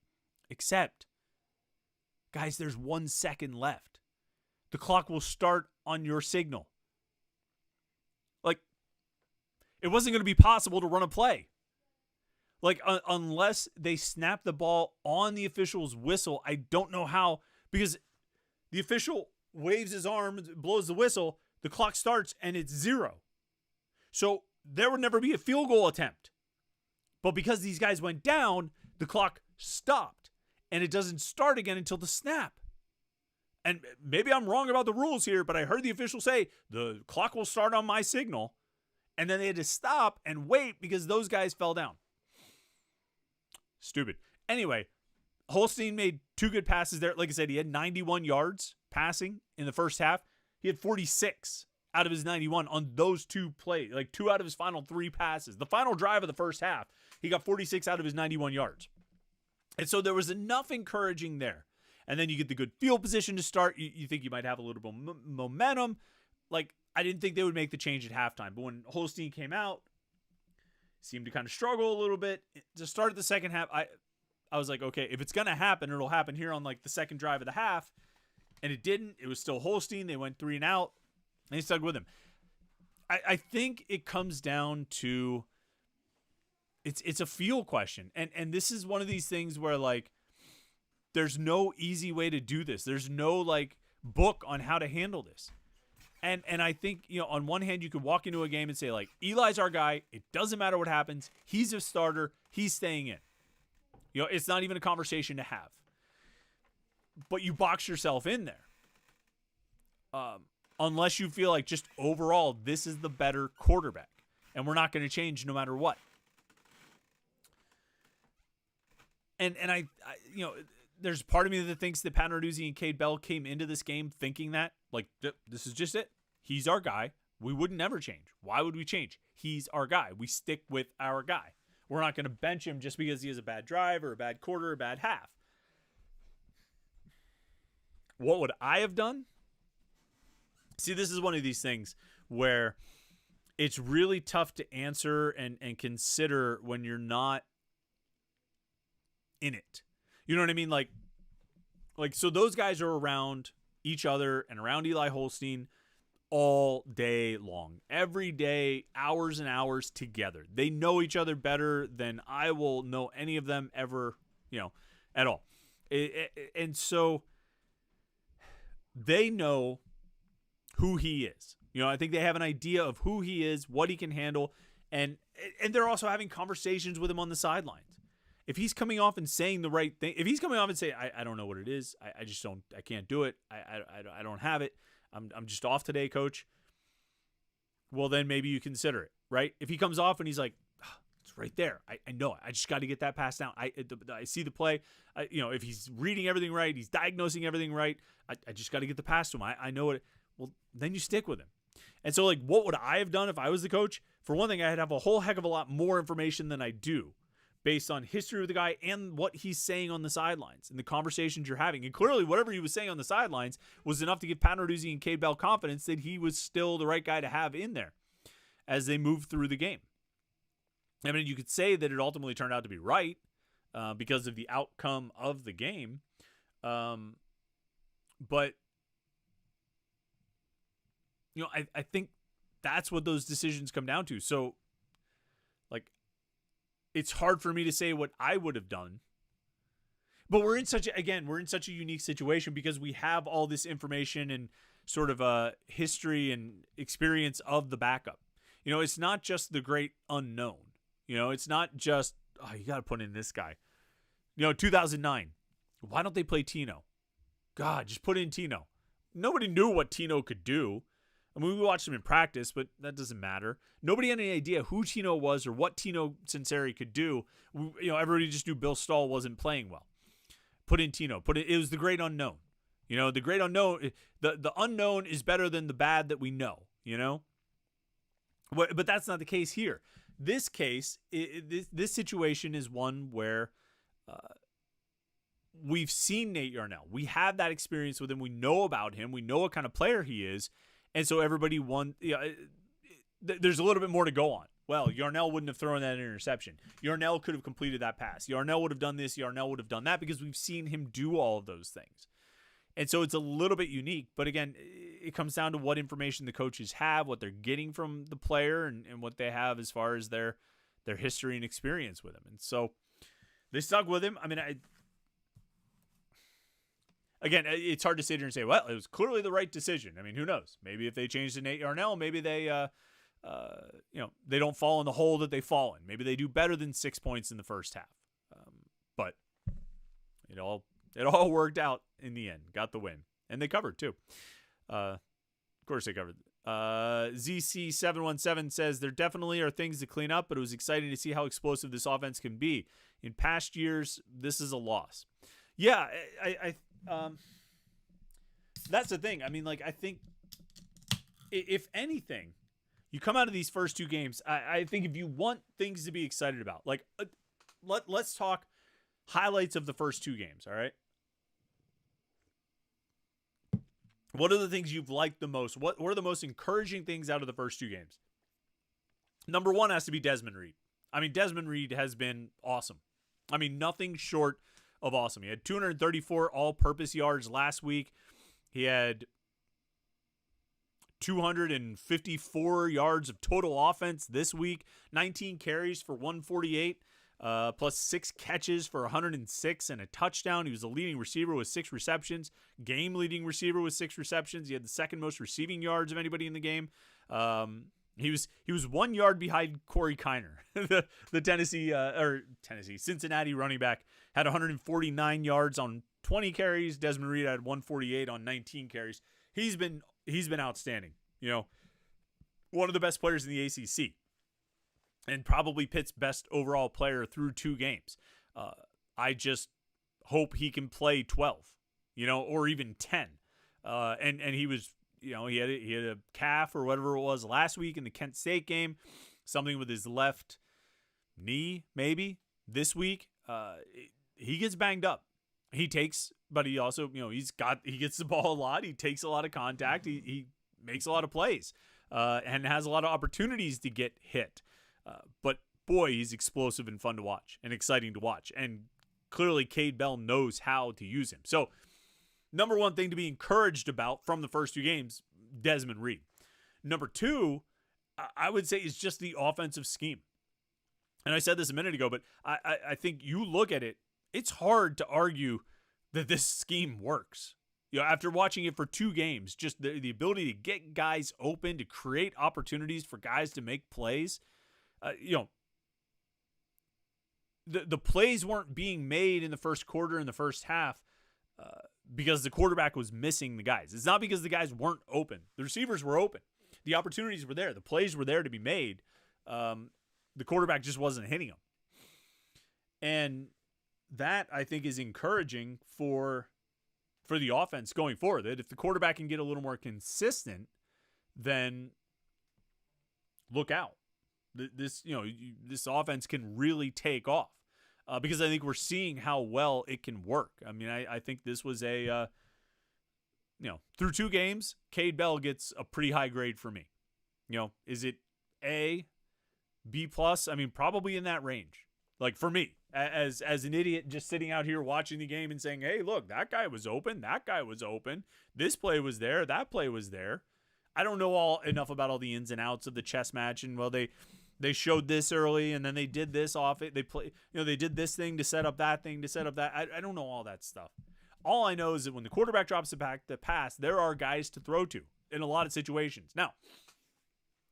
Except, guys, there's 1 second left. The clock will start on your signal. Like, it wasn't going to be possible to run a play. Like, unless they snap the ball on the official's whistle, I don't know how. Because the official waves his arm, blows the whistle, the clock starts, and it's 0. So there would never be a field goal attempt. But because these guys went down, the clock stopped. And it doesn't start again until the snap. And maybe I'm wrong about the rules here, but I heard the official say, the clock will start on my signal. And then they had to stop and wait because those guys fell down. Stupid. Anyway, Holstein made 2 good passes there. Like I said, he had 91 yards passing in the first half. He had 46 out of his 91 on those 2 plays, like 2 out of his final 3 passes. The final drive of the first half, he got 46 out of his 91 yards. And so there was enough encouraging there. And then you get the good field position to start. You think you might have a little bit of momentum. Like, I didn't think they would make the change at halftime. But when Holstein came out, seemed to kind of struggle a little bit. To start the second half, I was like, okay, if it's going to happen, it'll happen here on like the second drive of the half. And it didn't. It was still Holstein. They went 3 and out. And they stuck with him. I think it comes down to it's a feel question. And this is one of these things where, like, there's no easy way to do this. There's no, like, book on how to handle this. And I think, on one hand, you could walk into a game and say, like, Eli's our guy. It doesn't matter what happens. He's a starter. He's staying in. It's not even a conversation to have. But you box yourself in there. Unless you feel like just overall, this is the better quarterback. And we're not going to change no matter what. And I there's part of me that thinks that Pat Narduzzi and Cade Bell came into this game thinking that, like, this is just it. He's our guy. We would never change. Why would we change? He's our guy. We stick with our guy. We're not going to bench him just because he has a bad drive or a bad quarter or a bad half. What would I have done? See, this is one of these things where it's really tough to answer and consider when you're not in it. You know what I mean? Like, so those guys are around each other and around Eli Holstein all day long. Every day, hours and hours together. They know each other better than I will know any of them ever, at all. And so they know who he is. I think they have an idea of who he is, what he can handle, and they're also having conversations with him on the sidelines. If he's coming off and saying the right thing, if he's coming off and saying, I don't know what it is, I just don't, I can't do it, I don't have it, I'm just off today, coach. Well, then maybe you consider it, right? If he comes off and he's like, it's right there, I know it, I just got to get that pass down. I see the play. If he's reading everything right, he's diagnosing everything right, I just got to get the pass to him. I know it. Well, then you stick with him. And so, like, what would I have done if I was the coach? For one thing, I'd have a whole heck of a lot more information than I do, based on history of the guy and what he's saying on the sidelines and the conversations you're having. And clearly, whatever he was saying on the sidelines was enough to give Pat Narduzzi and Cade Bell confidence that he was still the right guy to have in there as they move through the game. I mean, you could say that it ultimately turned out to be right because of the outcome of the game. But, I think that's what those decisions come down to. So, like, it's hard for me to say what I would have done. But we're in such a unique situation because we have all this information and sort of a history and experience of the backup. It's not just the great unknown. It's not just, you got to put in this guy. 2009. Why don't they play Tino? God, just put in Tino. Nobody knew what Tino could do. I mean, we watched him in practice, but that doesn't matter. Nobody had any idea who Tino was or what Tino Cincinnati could do. Everybody just knew Bill Stahl wasn't playing well. Put in Tino. It was the great unknown. The great unknown. The unknown is better than the bad that we know. But that's not the case here. This case, this situation is one where we've seen Nate Yarnell. We have that experience with him. We know about him. We know what kind of player he is. And so everybody there's a little bit more to go on. Well, Yarnell wouldn't have thrown that interception. Yarnell could have completed that pass. Yarnell would have done this. Yarnell would have done that, because we've seen him do all of those things. And so it's a little bit unique. But again, it comes down to what information the coaches have, what they're getting from the player, and what they have as far as their history and experience with him. And so they stuck with him. I mean, again, it's hard to sit here and say, well, it was clearly the right decision. I mean, who knows? Maybe if they changed to Nate Yarnell, maybe they they don't fall in the hole that they fall in. Maybe they do better than 6 points in the first half. But it all worked out in the end. Got the win. And they covered, too. Of course they covered. ZC717 says, there definitely are things to clean up, but it was exciting to see how explosive this offense can be. In past years, this is a loss. Yeah, I that's the thing. I mean, I think if anything, you come out of these first two games, I think if you want things to be excited about, let's talk highlights of the first two games, all right? What are the things you've liked the most? What are the most encouraging things out of the first two games? Number one has to be Desmond Reed. I mean, Desmond Reed has been awesome. I mean, nothing short of awesome. He had 234 all-purpose yards last week. He had 254 yards of total offense this week, 19 carries for 148, plus 6 catches for 106 and a touchdown. He was the leading receiver with 6 receptions, game-leading receiver with 6 receptions. He had the second most receiving yards of anybody in the game. He was 1 yard behind Corey Kiner, the Cincinnati running back. Had 149 yards on 20 carries. Desmond Reed had 148 on 19 carries. He's been outstanding. One of the best players in the ACC, and probably Pitt's best overall player through 2 games. I just hope he can play 12, or even 10. And he was, he had a calf or whatever it was last week in the Kent State game, something with his left knee maybe this week. He gets banged up. But he also, he gets the ball a lot. He takes a lot of contact. He makes a lot of plays, and has a lot of opportunities to get hit. But boy, he's explosive and fun to watch and exciting to watch. And clearly Cade Bell knows how to use him. So number one thing to be encouraged about from the first 2 games, Desmond Reed. Number 2, I would say, is just the offensive scheme. And I said this a minute ago, but I think you look at it, it's hard to argue that this scheme works. After watching it for 2 games, just the ability to get guys open, to create opportunities for guys to make plays. The plays weren't being made in the first quarter, in the first half, because the quarterback was missing the guys. It's not because the guys weren't open. The receivers were open. The opportunities were there. The plays were there to be made. The quarterback just wasn't hitting them. And that, I think, is encouraging for the offense going forward. That if the quarterback can get a little more consistent, then look out. This offense can really take off, because I think we're seeing how well it can work. I mean, I think this was through 2 games, Cade Bell gets a pretty high grade for me. Is it A, B+? I mean, probably in that range. For me, as an idiot just sitting out here watching the game and saying, hey, look, that guy was open. That guy was open. This play was there. That play was there. I don't know enough about all the ins and outs of the chess match. And, well, they showed this early, and then they did this off it. They did this thing to set up that thing to set up that. I don't know all that stuff. All I know is that when the quarterback drops the pass, there are guys to throw to in a lot of situations. Now,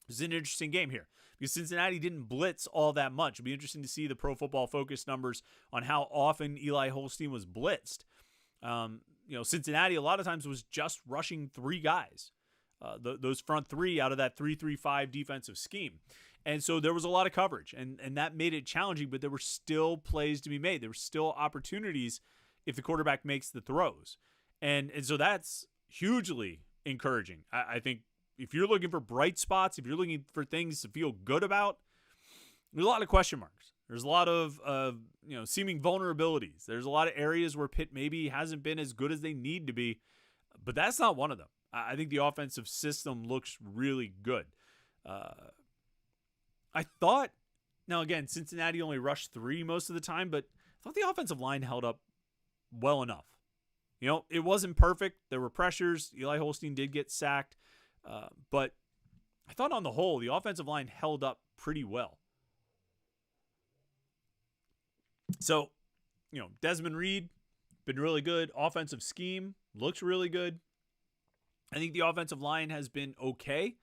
this is an interesting game here, because Cincinnati didn't blitz all that much. It'll be interesting to see the Pro Football Focus numbers on how often Eli Holstein was blitzed. Cincinnati a lot of times was just rushing 3 guys. those front three out of that 3-3-5 defensive scheme. And so there was a lot of coverage, and that made it challenging, but there were still plays to be made. There were still opportunities if the quarterback makes the throws. And so that's hugely encouraging. I think if you're looking for bright spots, if you're looking for things to feel good about, there's a lot of question marks. There's a lot of seeming vulnerabilities. There's a lot of areas where Pitt maybe hasn't been as good as they need to be, but that's not one of them. I think the offensive system looks really good. I thought, now again, Cincinnati only rushed 3 most of the time, but I thought the offensive line held up well enough. It wasn't perfect. There were pressures. Eli Holstein did get sacked, but I thought on the whole, the offensive line held up pretty well. So, Desmond Reed, been really good. Offensive scheme looks really good. I think the offensive line has been okay.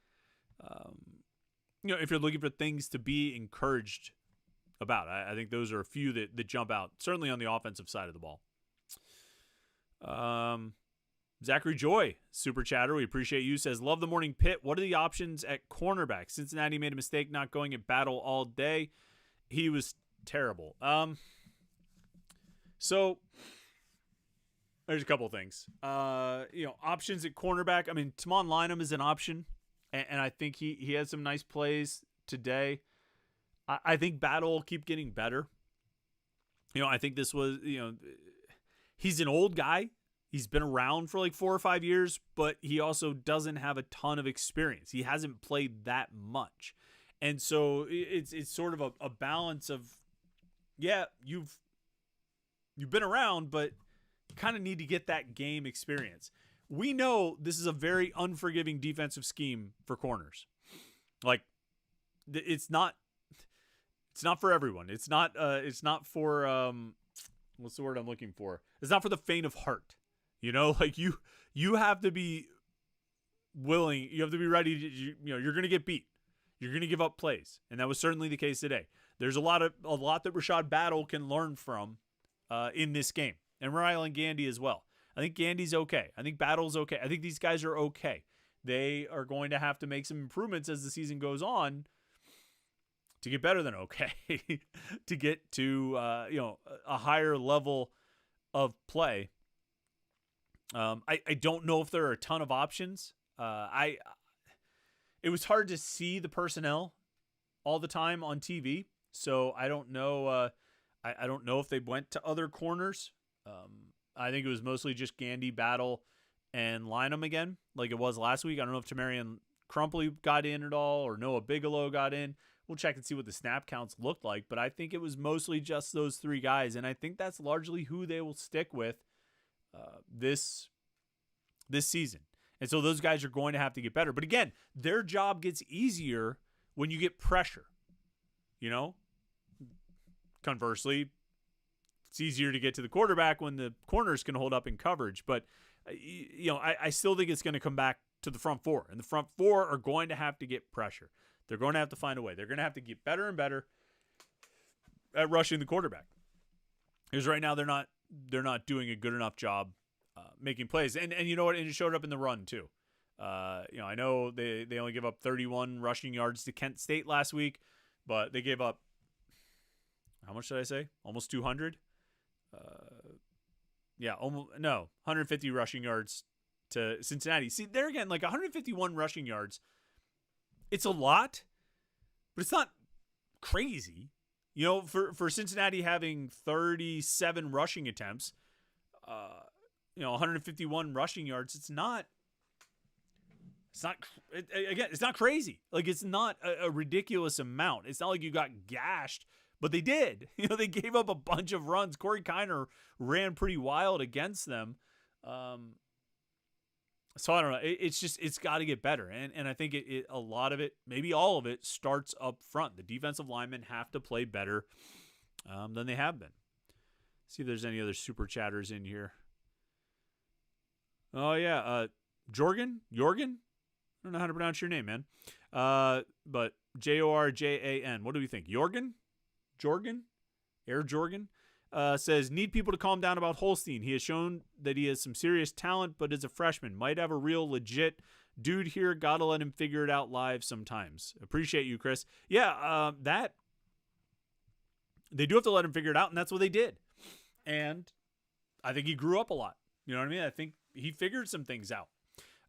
If you're looking for things to be encouraged about, I think those are a few that jump out, certainly on the offensive side of the ball. Zachary Joy, super chatter, we appreciate you, says, love the morning Pitt. What are the options at cornerback? Cincinnati made a mistake not going at Battle all day. He was terrible. So there's a couple of things. Options at cornerback. I mean, Tamon Lynham is an option, and I think he has some nice plays today. I think Battle will keep getting better. I think this was, he's an old guy. He's been around for like 4 or 5 years, but he also doesn't have a ton of experience. He hasn't played that much. And so it's sort of a balance of, yeah, you've been around, but you kind of need to get that game experience. We know this is a very unforgiving defensive scheme for corners. Like, it's not for everyone. It's not for what's the word I'm looking for? It's not for the faint of heart. Like you have to be willing. You have to be ready to, you're going to get beat. You're going to give up plays, and that was certainly the case today. There's a lot that Rashad Battle can learn from in this game, and Rylan Gandy as well. I think Gandy's okay. I think Battle's okay. I think these guys are okay. They are going to have to make some improvements as the season goes on to get better than okay, to get to a higher level of play. I don't know if there are a ton of options. It was hard to see the personnel all the time on TV, so I don't know. I don't know if they went to other corners. I think it was mostly just Gandy, Battle, and Lynham again, like it was last week. I don't know if Tamarian Crumpley got in at all or Noah Bigelow got in. We'll check and see what the snap counts looked like, but I think it was mostly just those 3 guys, and I think that's largely who they will stick with this season. And so those guys are going to have to get better. But again, their job gets easier when you get pressure. Conversely, it's easier to get to the quarterback when the corners can hold up in coverage. But, I still think it's going to come back to the front 4. And the front 4 are going to have to get pressure. They're going to have to find a way. They're going to have to get better and better at rushing the quarterback. Because right now they're not doing a good enough job making plays. And you know what? And it showed up in the run too. I know they only gave up 31 rushing yards to Kent State last week, but they gave up, how much did I say? Almost 200? 150 rushing yards to Cincinnati. See, there again, like 151 rushing yards, it's a lot, but it's not crazy. For Cincinnati having 37 rushing attempts, 151 rushing yards, it's not crazy. Like, it's not a ridiculous amount. It's not like you got gashed, but they did. They gave up a bunch of runs. Corey Kiner ran pretty wild against them. So I don't know. It's got to get better. And I think a lot of it, maybe all of it, starts up front. The defensive linemen have to play better than they have been. See if there's any other super chatters in here. Oh, yeah. Jorgen? I don't know how to pronounce your name, man. But Jorjan. What do we think? Jorgen? Air Jorgen? Says, need people to calm down about Holstein. He has shown that he has some serious talent, but is a freshman. Might have a real legit Dude here, gotta let him figure it out live sometimes. Appreciate you, Chris. Yeah, they do have to let him figure it out, and that's what they did. And I think he grew up a lot. You know what I mean? I think he figured some things out.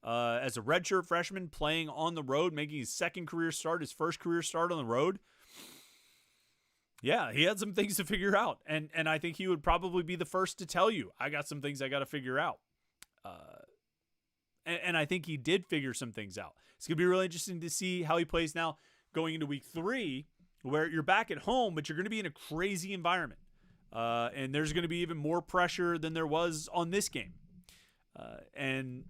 As a redshirt freshman playing on the road, making his second career start, his first career start on the road. Yeah, he had some things to figure out. And I think he would probably be the first to tell you, I got some things I got to figure out. And I think he did figure some things out. It's going to be really interesting to see how he plays now going into week 3, where you're back at home, but you're going to be in a crazy environment. And there's going to be even more pressure than there was on this game. And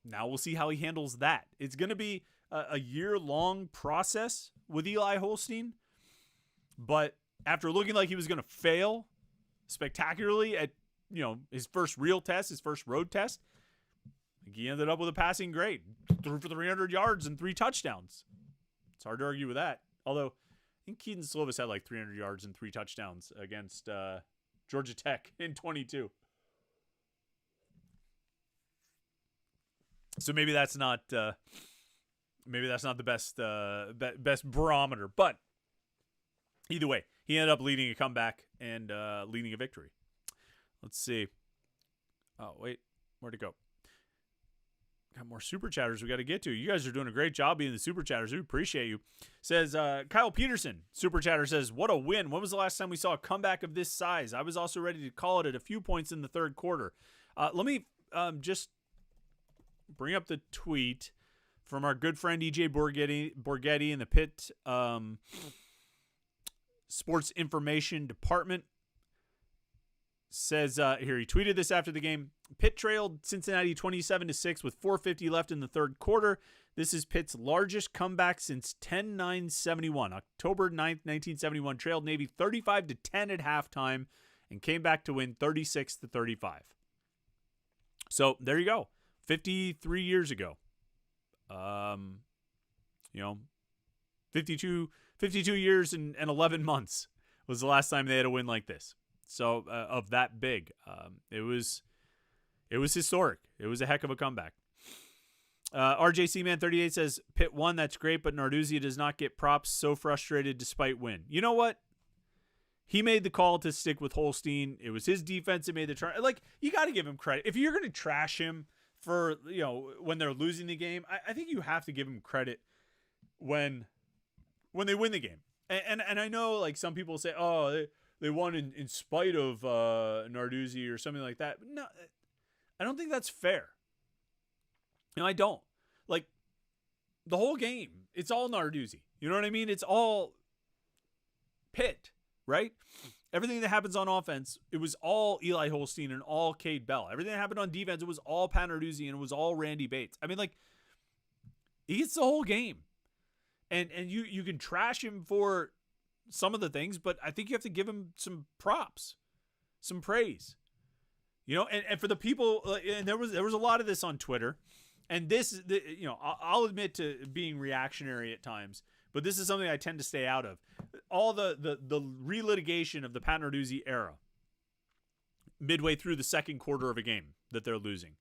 now we'll see how he handles that. It's going to be a year-long process with Eli Holstein. But after looking like he was going to fail spectacularly at, his first real test, his first road test, he ended up with a passing grade. Threw for 300 yards and 3 touchdowns. It's hard to argue with that. Although, I think Keaton Slovis had like 300 yards and 3 touchdowns against Georgia Tech in 22. So maybe that's not the best barometer. But either way, he ended up leading a comeback and leading a victory. Let's see. Oh, wait. Where'd it go? Got more super chatters we got to get to. You guys are doing a great job being the super chatters. We appreciate you. Says Kyle Peterson, super chatter, says, what a win. When was the last time we saw a comeback of this size? I was also ready to call it at a few points in the third quarter. Let me just bring up the tweet from our good friend EJ Borghetti in the Pitt Sports Information Department. Says here, he tweeted this after the game. Pitt trailed Cincinnati 27-6 with 4:50 left in the third quarter. This is Pitt's largest comeback since 10-9-71. October 9th, 1971, trailed Navy 35-10 at halftime and came back to win 36-35. So there you go. 53 years ago. 52 years and 11 months was the last time they had a win like this. So of that big, it was historic. It was a heck of a comeback. RJC Man 38 says Pitt won. That's great, but Narduzzi does not get props. So frustrated despite win. You know what? He made the call to stick with Holstein. It was his defense that made the try. Like, you got to give him credit. If you're going to trash him for when they're losing the game, I think you have to give him credit when they win the game. And I know like some people say, oh, they won in spite of Narduzzi or something like that. No, I don't think that's fair. I don't. Like, the whole game, it's all Narduzzi. You know what I mean? It's all Pitt, right? Everything that happens on offense, it was all Eli Holstein and all Cade Bell. Everything that happened on defense, it was all Pat Narduzzi and it was all Randy Bates. I mean, like, he gets the whole game. And you can trash him for some of the things, but I think you have to give him some props, some praise, and for the people, and there was a lot of this on Twitter, and I'll admit to being reactionary at times, but this is something I tend to stay out of. All the relitigation of the Pat Narduzzi era midway through the second quarter of a game that they're losing.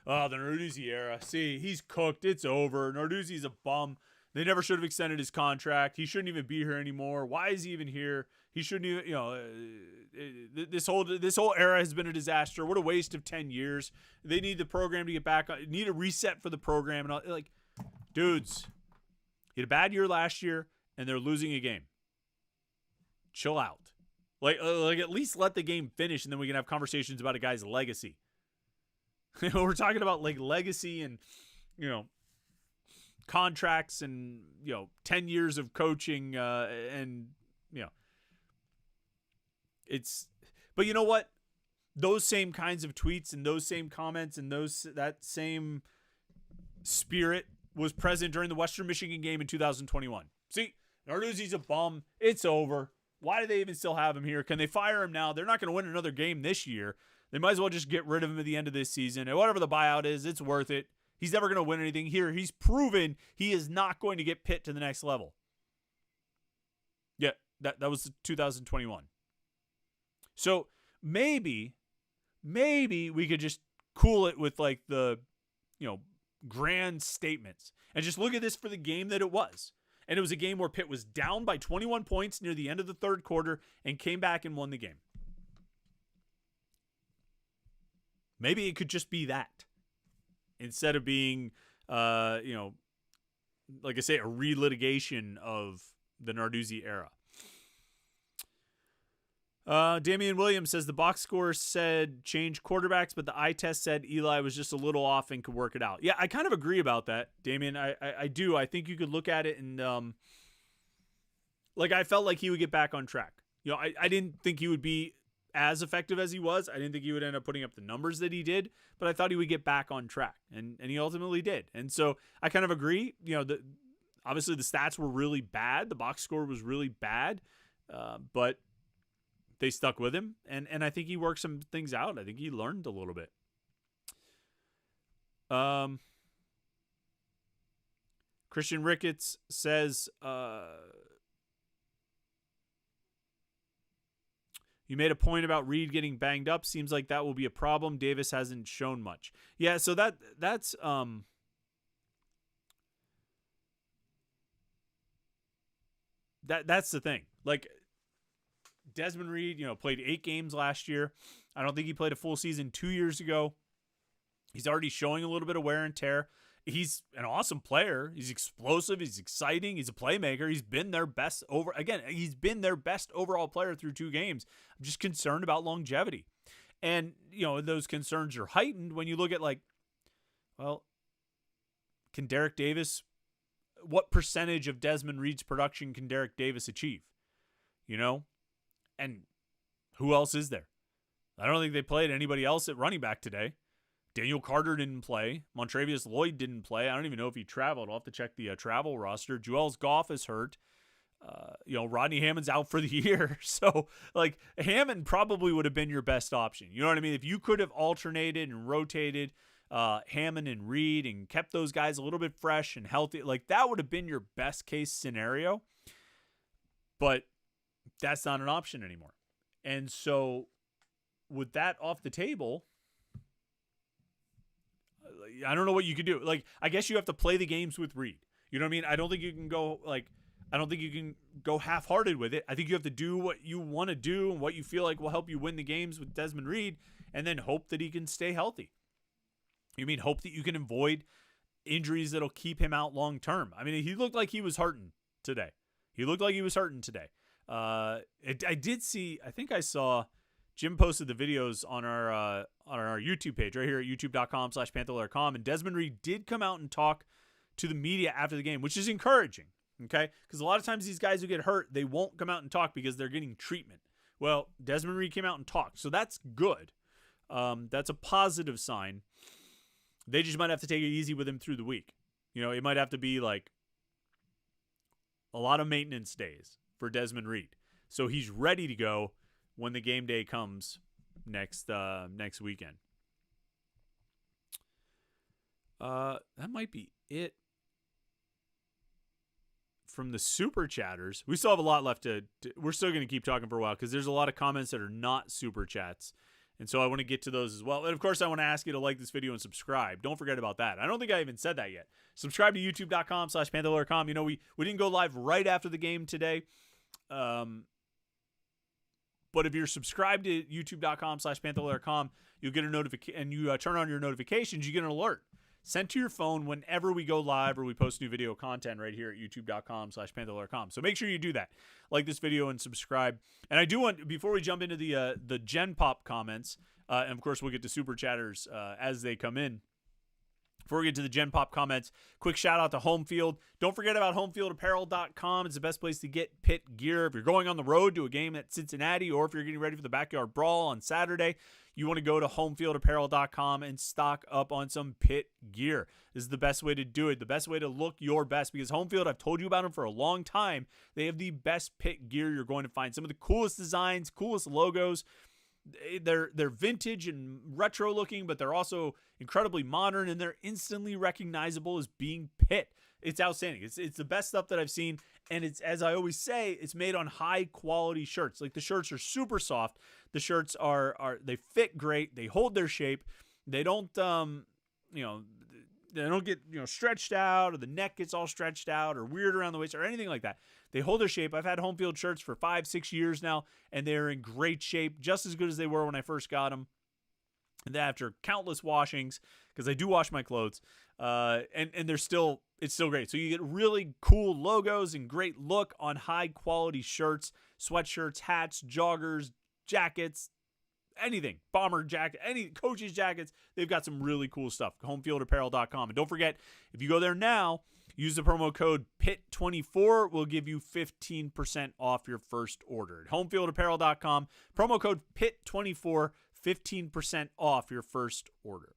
Oh, the Narduzzi era. See, he's cooked. It's over. Narduzzi's a bum. They never should have extended his contract. He shouldn't even be here anymore. Why is he even here? He shouldn't even, this whole era has been a disaster. What a waste of 10 years. They need the program to get back on, need a reset for the program. And all, like, dudes, he had a bad year last year and they're losing a game. Chill out. Like at least let the game finish and then we can have conversations about a guy's legacy. We're talking about like legacy and, contracts and 10 years of coaching and it's, but you know what, those same kinds of tweets and those same comments and that same spirit was present during the Western Michigan game in 2021. See, Narduzzi's a bum. It's over. Why do they even still have him here? Can they fire him now? They're not going to win another game this year. They might as well just get rid of him at the end of this season. And whatever the buyout is, it's worth it. He's never going to win anything here. He's proven he is not going to get Pitt to the next level. Yeah, that was 2021. So maybe we could just cool it with like the, grand statements. And just look at this for the game that it was. And it was a game where Pitt was down by 21 points near the end of the third quarter and came back and won the game. Maybe it could just be that instead of being, like I say, a relitigation of the Narduzzi era. Damian Williams says the box score said change quarterbacks, but the eye test said Eli was just a little off and could work it out. Yeah, I kind of agree about that, Damian. I do. I think you could look at it and, I felt like he would get back on track. I didn't think he would be as effective as he was. I didn't think he would end up putting up the numbers that he did, but I thought he would get back on track, and he ultimately did. And so I kind of agree. Obviously the stats were really bad. The box score was really bad, but they stuck with him, and I think he worked some things out. I think he learned a little bit. Christian Ricketts says, you made a point about Reed getting banged up. Seems like that will be a problem. Davis hasn't shown much. Yeah, so that's that's the thing. Like, Desmond Reed, played 8 games last year. I don't think he played a full season 2 years ago. He's already showing a little bit of wear and tear. He's an awesome player. He's explosive. He's exciting. He's a playmaker. He's been their best overall player through 2 games. I'm just concerned about longevity. And, those concerns are heightened when you look at can Derek Davis, what percentage of Desmond Reed's production can Derek Davis achieve? And who else is there? I don't think they played anybody else at running back today. Daniel Carter didn't play. Montrevious Lloyd didn't play. I don't even know if he traveled. I'll have to check the travel roster. Juelz Goff is hurt. Rodney Hammond's out for the year. So, Hammond probably would have been your best option. You know what I mean? If you could have alternated and rotated Hammond and Reed and kept those guys a little bit fresh and healthy, that would have been your best case scenario. But that's not an option anymore. And so with that off the table, I don't know what you could do. I guess you have to play the games with Reed. You know what I mean? I don't think you can go half-hearted with it. I think you have to do what you want to do and what you feel like will help you win the games with Desmond Reed, and then hope that he can stay healthy. You mean hope that you can avoid injuries that'll keep him out long term? I mean, he looked like he was hurting today. I think I saw Jim posted the videos on our YouTube page right here at youtube.com/Panther-Lair.com, and Desmond Reed did come out and talk to the media after the game, which is encouraging, okay? Because a lot of times these guys who get hurt, they won't come out and talk because they're getting treatment. Well, Desmond Reed came out and talked, so that's good. That's a positive sign. They just might have to take it easy with him through the week. It might have to be a lot of maintenance days for Desmond Reed, so he's ready to go when the game day comes next weekend. That might be it from the super chatters. We still have a lot left we're still going to keep talking for a while because there's a lot of comments that are not super chats. And so I want to get to those as well. And of course, I want to ask you to like this video and subscribe. Don't forget about that. I don't think I even said that yet. Subscribe to youtube.com/Panther-Lair.com. We didn't go live right after the game today. But if you're subscribed to youtube.com/Panther-Lair.com, you'll get a notification, and you turn on your notifications, you get an alert sent to your phone whenever we go live or we post new video content right here at youtube.com/Panther-Lair.com. So make sure you do that. Like this video and subscribe. And I do want, before we jump into the Gen Pop comments, and of course we'll get to super chatters as they come in. Before we get to the Gen Pop comments, quick shout out to Home Field. Don't forget about homefieldapparel.com. It's the best place to get Pitt gear. If you're going on the road to a game at Cincinnati, or if you're getting ready for the backyard brawl on Saturday, you want to go to homefieldapparel.com and stock up on some Pitt gear. This is the best way to do it, the best way to look your best, because Home Field, I've told you about them for a long time. They have the best Pitt gear you're going to find. Some of the coolest designs, coolest logos. They're vintage and retro looking, but they're also incredibly modern, and they're instantly recognizable as being Pitt. It's outstanding. It's the best stuff that I've seen, and it's, as I always say, it's made on high quality shirts. The shirts are super soft. The shirts are they fit great. They hold their shape. They don't don't get stretched out, or the neck gets all stretched out or weird around the waist or anything like that. They hold their shape. I've had home field shirts for 5-6 years now, and they're in great shape, just as good as they were when I first got them. And after countless washings, because I do wash my clothes, and it's still great. So you get really cool logos and great look on high quality shirts, sweatshirts, hats, joggers, jackets, anything, bomber jacket, any coaches jackets. They've got some really cool stuff. Homefieldapparel.com. And don't forget, if you go there now, use the promo code PIT24. We'll give you 15% off your first order. At homefieldapparel.com, promo code PIT24, 15% off your first order.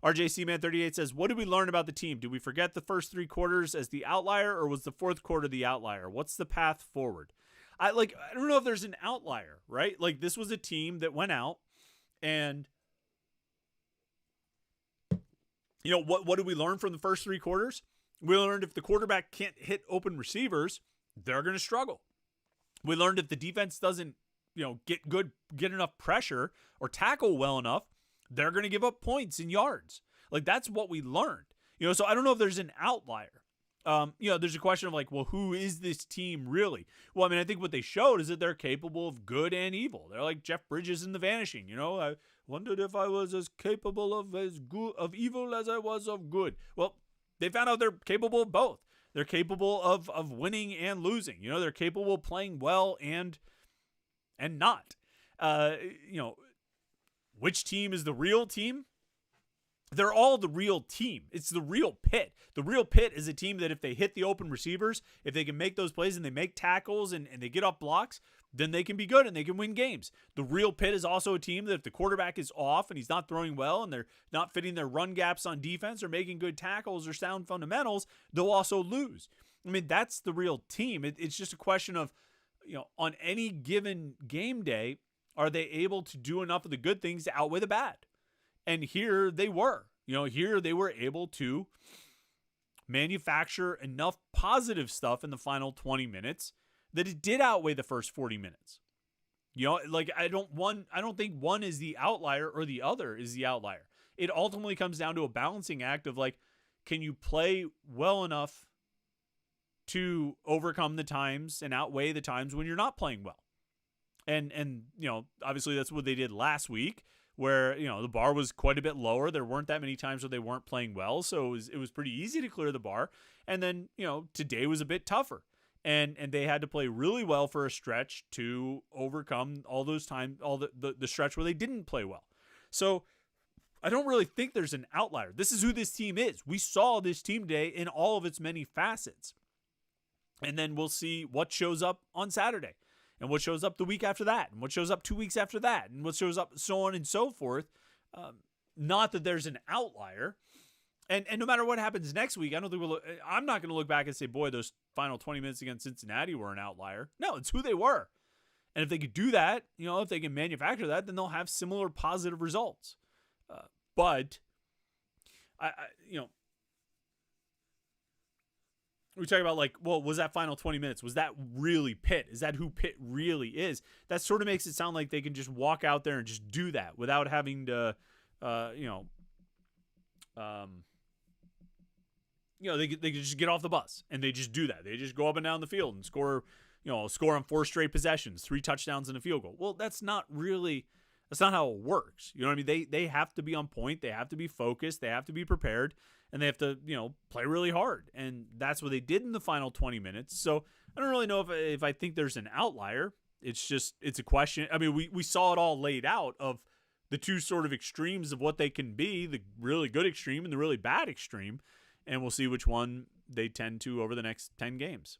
RJC Man 38 says, what did we learn about the team? Did we forget the first 3 quarters as the outlier, or was the fourth quarter the outlier? What's the path forward? I don't know if there's an outlier, right? Like, this was a team that went out and, what did we learn from the first 3 quarters? We learned if the quarterback can't hit open receivers, they're going to struggle. We learned if the defense doesn't, get enough pressure or tackle well enough, they're going to give up points and yards. Like, that's what we learned. So I don't know if there's an outlier. There's a question of like, well, who is this team really? Well, I mean, I think what they showed is that they're capable of good and evil. They're like Jeff Bridges in The Vanishing. I wondered if I was as capable of evil as I was of good. Well, they found out they're capable of both. They're capable of winning and losing. They're capable of playing well and not. Which team is the real team? They're all the real team. It's the real Pitt. The real Pitt is a team that if they hit the open receivers, if they can make those plays and they make tackles and they get off blocks, then they can be good and they can win games. The real Pitt is also a team that if the quarterback is off and he's not throwing well and they're not fitting their run gaps on defense or making good tackles or sound fundamentals, they'll also lose. I mean, that's the real team. It's just a question of, on any given game day, are they able to do enough of the good things to outweigh the bad? And here they were. Here they were able to manufacture enough positive stuff in the final 20 minutes that it did outweigh the first 40 minutes. I don't think one is the outlier or the other is the outlier. It ultimately comes down to a balancing act of like, can you play well enough to overcome the times and outweigh the times when you're not playing well? And obviously that's what they did last week, where, the bar was quite a bit lower. There weren't that many times where they weren't playing well. So it was pretty easy to clear the bar. And then, today was a bit tougher. And they had to play really well for a stretch to overcome all those times, all the stretch where they didn't play well. So I don't really think there's an outlier. This is who this team is. We saw this team today in all of its many facets. And then we'll see what shows up on Saturday. And what shows up the week after that, and what shows up 2 weeks after that, and what shows up, so on and so forth. Not that there's an outlier, and no matter what happens next week, I'm not going to look back and say, boy, those final 20 minutes against Cincinnati were an outlier. No, it's who they were, and if they could do that, if they can manufacture that, then they'll have similar positive results. But we talk about like, well, was that final 20 minutes? Was that really Pitt? Is that who Pitt really is? That sort of makes it sound like they can just walk out there and just do that without having to, they could just get off the bus and they just do that. They just go up and down the field and score on 4 straight possessions, 3 touchdowns and a field goal. Well, that's not how it works. You know what I mean? They have to be on point. They have to be focused. They have to be prepared. And they have to, play really hard. And that's what they did in the final 20 minutes. So I don't really know if I think there's an outlier. It's a question. I mean, we saw it all laid out of the 2 sort of extremes of what they can be, the really good extreme and the really bad extreme. And we'll see which one they tend to over the next 10 games.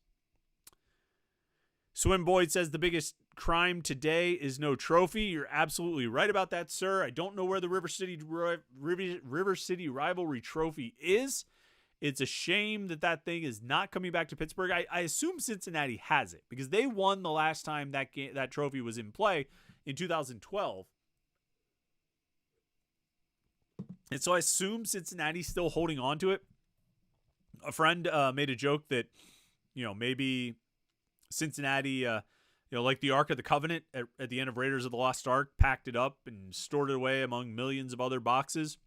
Swim Boyd says the biggest crime today is no trophy. You're absolutely right about that, sir. I don't know where the River City rivalry trophy is. It's a shame that thing is not coming back to Pittsburgh. I assume Cincinnati has it because they won the last time that trophy was in play in 2012. And so I assume Cincinnati's still holding on to it. A friend made a joke that, maybe Cincinnati, like the Ark of the Covenant at the end of Raiders of the Lost Ark, packed it up and stored it away among millions of other boxes.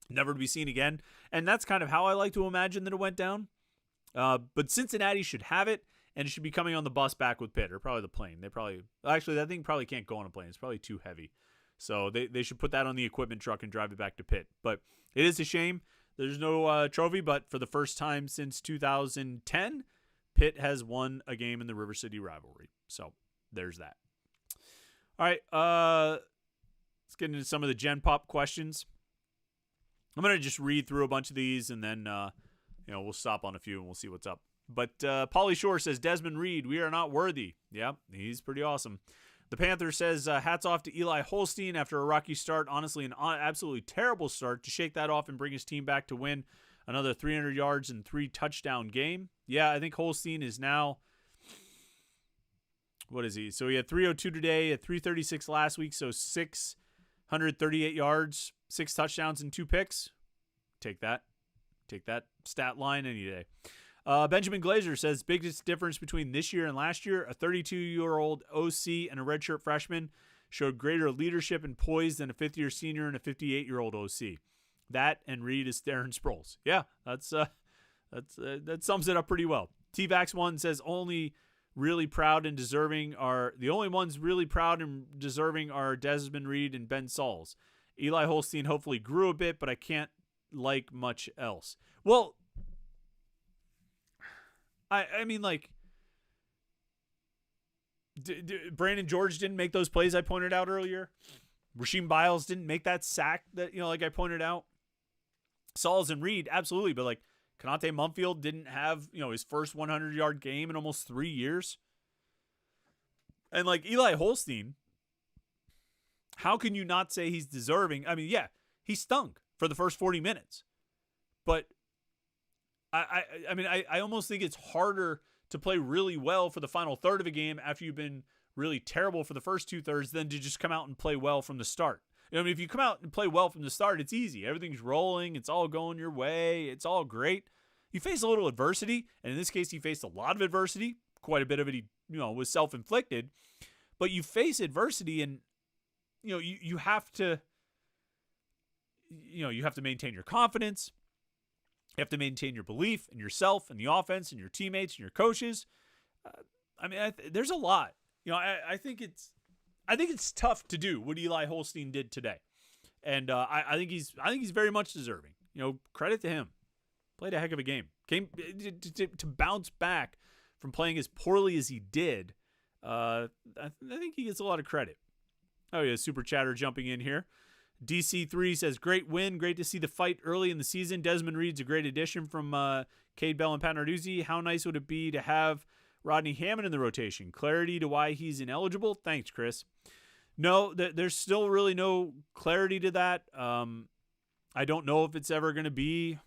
never to be seen again. And that's kind of how I like to imagine that it went down. But Cincinnati should have it, and it should be coming on the bus back with Pitt, or probably the plane. Actually, that thing probably can't go on a plane. It's probably too heavy. So they should put that on the equipment truck and drive it back to Pitt. But it is a shame there's no trophy, but for the first time since 2010, Pitt has won a game in the River City rivalry. So there's that. All right, let's get into some of the Gen Pop questions. I'm going to just read through a bunch of these, and then we'll stop on a few and we'll see what's up. But Pauly Shore says, Desmond Reed, we are not worthy. Yeah, he's pretty awesome. The Panther says, hats off to Eli Holstein after a rocky start. Honestly, an absolutely terrible start to shake that off and bring his team back to win another 300 yards and 3 touchdown game. Yeah, I think Holstein is now, what is he? So he had 302 today, had 336 last week, so 638 yards, 6 touchdowns and 2 picks. Take that stat line any day. Benjamin Glazer says, biggest difference between this year and last year, a 32-year-old OC and a redshirt freshman showed greater leadership and poise than a fifth-year senior and a 58-year-old OC. That and Reed is Darren Sproles. Yeah, that sums it up pretty well. TVax1 says, the only ones really proud and deserving are Desmond Reed and Ben Sauls. Eli Holstein hopefully grew a bit, but I can't like much else. Well, I mean, like, Brandon George didn't make those plays I pointed out earlier. Rasheem Biles didn't make that sack that, like I pointed out. Sauls and Reed, absolutely, but like Konate Mumfield didn't have, his first 100-yard game in almost 3 years. And like Eli Holstein, how can you not say he's deserving? I mean, yeah, he stunk for the first 40 minutes. But I almost think it's harder to play really well for the final third of a game after you've been really terrible for the first 2/3 than to just come out and play well from the start. If you come out and play well from the start, it's easy. Everything's rolling. It's all going your way. It's all great. You face a little adversity, and in this case, he faced a lot of adversity. Quite a bit of it, was self-inflicted. But you face adversity, and you have to, you have to maintain your confidence. You have to maintain your belief in yourself and the offense and your teammates and your coaches. There's a lot. I think it's tough to do what Eli Holstein did today, and I think he's very much deserving. Credit to him. Played a heck of a game. Came to bounce back from playing as poorly as he did. I think he gets a lot of credit. Oh yeah, super chatter jumping in here. DC3 says, great win. Great to see the fight early in the season. Desmond Reed's a great addition from Cade Bell and Pat Narduzzi. How nice would it be to have Rodney Hammond in the rotation? Clarity to why he's ineligible? Thanks, Chris. No, there's still really no clarity to that. I don't know if it's ever going to be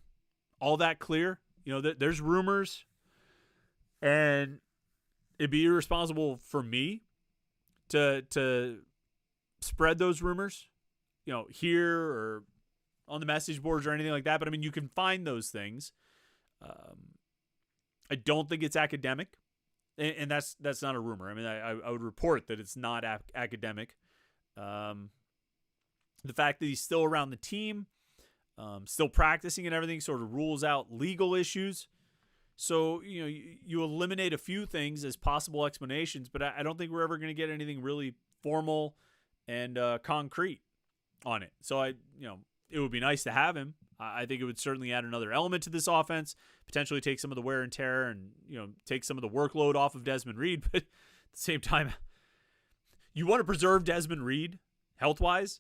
all that clear. There's rumors, and it'd be irresponsible for me to spread those rumors, here or on the message boards or anything like that. But you can find those things. I don't think it's academic, and that's not a rumor. I would report that it's not academic. The fact that he's still around the team, still practicing and everything, sort of rules out legal issues. So, you eliminate a few things as possible explanations, but I don't think we're ever going to get anything really formal and concrete on it. So it would be nice to have him. I think it would certainly add another element to this offense, potentially take some of the wear and tear and, take some of the workload off of Desmond Reed. But at the same time, you want to preserve Desmond Reed health-wise,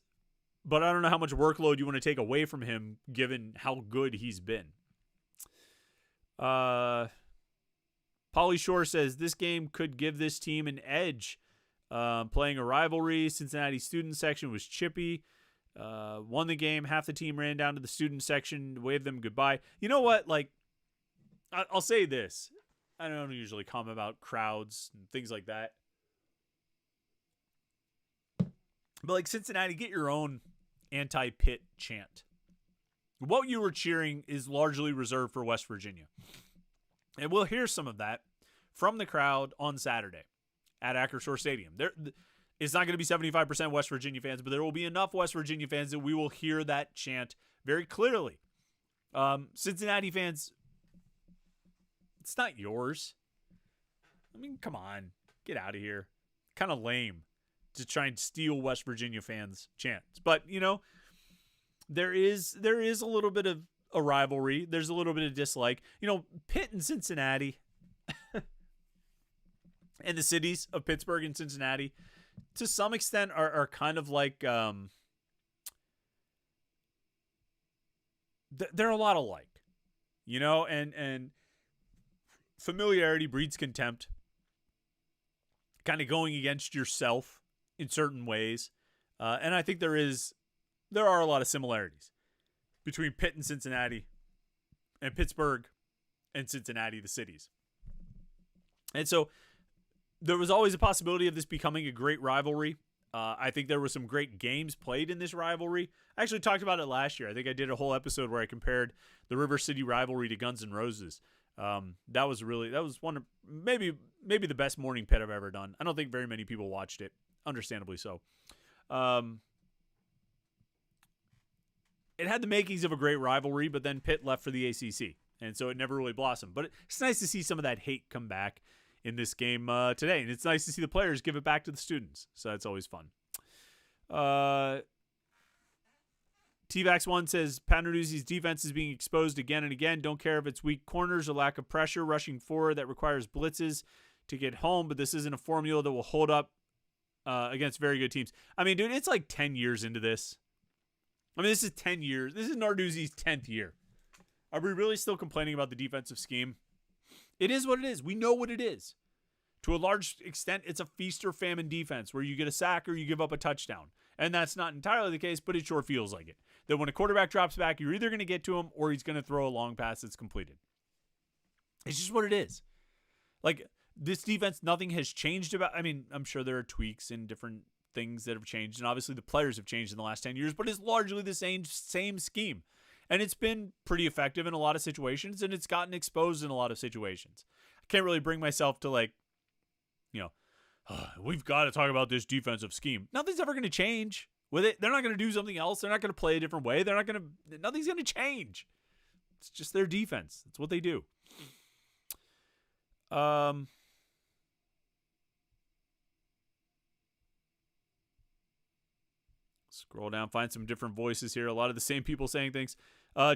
but I don't know how much workload you want to take away from him given how good he's been. Pauly Shore says, this game could give this team an edge. Playing a rivalry, Cincinnati student section was chippy. Won the game. Half the team ran down to the student section to wave them goodbye. You know what? I'll say this. I don't usually comment about crowds and things like that. But Cincinnati, get your own anti-Pitt chant. What you were cheering is largely reserved for West Virginia. And we'll hear some of that from the crowd on Saturday at Acrisure Stadium. It's not going to be 75% West Virginia fans, but there will be enough West Virginia fans that we will hear that chant very clearly. Cincinnati fans, it's not yours. I mean, come on. Get out of here. Kind of lame to try and steal West Virginia fans' chance. But, there is a little bit of a rivalry. There's a little bit of dislike. Pitt and Cincinnati and the cities of Pittsburgh and Cincinnati, to some extent, are kind of like they're a lot alike, and familiarity breeds contempt, kind of going against yourself in certain ways. And I think there are a lot of similarities between Pitt and Cincinnati and Pittsburgh and Cincinnati, the cities. And so there was always a possibility of this becoming a great rivalry. I think there were some great games played in this rivalry. I actually talked about it last year. I think I did a whole episode where I compared the River City rivalry to Guns N' Roses. That was one of maybe the best morning pit I've ever done. I don't think very many people watched it, understandably so. It had the makings of a great rivalry, but then Pitt left for the ACC, and so it never really blossomed. But it's nice to see some of that hate come back in this game today, and it's nice to see the players give it back to the students, so that's always fun. TVAX1 says, Panther-Lair's defense is being exposed again and again. Don't care if it's weak corners or lack of pressure rushing forward that requires blitzes to get home, but this isn't a formula that will hold up against very good teams. I mean, dude, it's like 10 years into this. I mean, this is 10 years. This is Narduzzi's 10th year. Are we really still complaining about the defensive scheme? It is what it is. We know what it is. To a large extent, it's a feast or famine defense where you get a sack or you give up a touchdown. And that's not entirely the case, but it sure feels like it. That when a quarterback drops back, you're either going to get to him or he's going to throw a long pass that's completed. It's just what it is. Like, this defense, nothing has changed about. I mean, I'm sure there are tweaks and different things that have changed, and obviously the players have changed in the last 10 years, but it's largely the same scheme. And it's been pretty effective in a lot of situations, and it's gotten exposed in a lot of situations. I can't really bring myself to we've got to talk about this defensive scheme. Nothing's ever going to change with it. They're not going to do something else. They're not going to play a different way. Nothing's going to change. It's just their defense. That's what they do. Scroll down, find some different voices here. A lot of the same people saying things.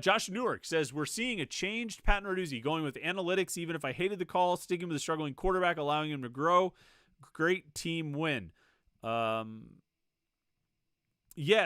Josh Newark says, we're seeing a changed Pat Narduzzi going with analytics, even if I hated the call, sticking with a struggling quarterback, allowing him to grow. Great team win. Yeah,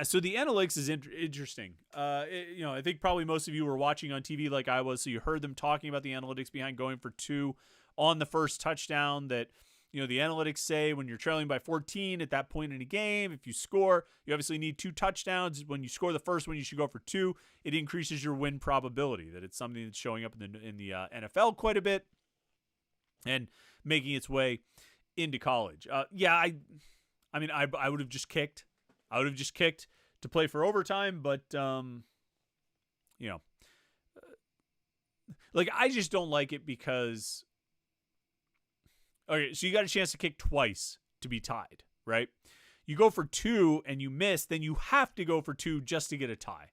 so the analytics is interesting. I think probably most of you were watching on TV like I was, so you heard them talking about the analytics behind going for 2 on the first touchdown that, the analytics say when you're trailing by 14 at that point in a game, if you score, you obviously need 2 touchdowns. When you score the first one, you should go for 2. It increases your win probability. That it's something that's showing up in the NFL quite a bit and making its way into college. I would have just kicked. I would have just kicked to play for overtime, but I just don't like it because. Okay, so you got a chance to kick twice to be tied, right? You go for 2 and you miss, then you have to go for 2 just to get a tie.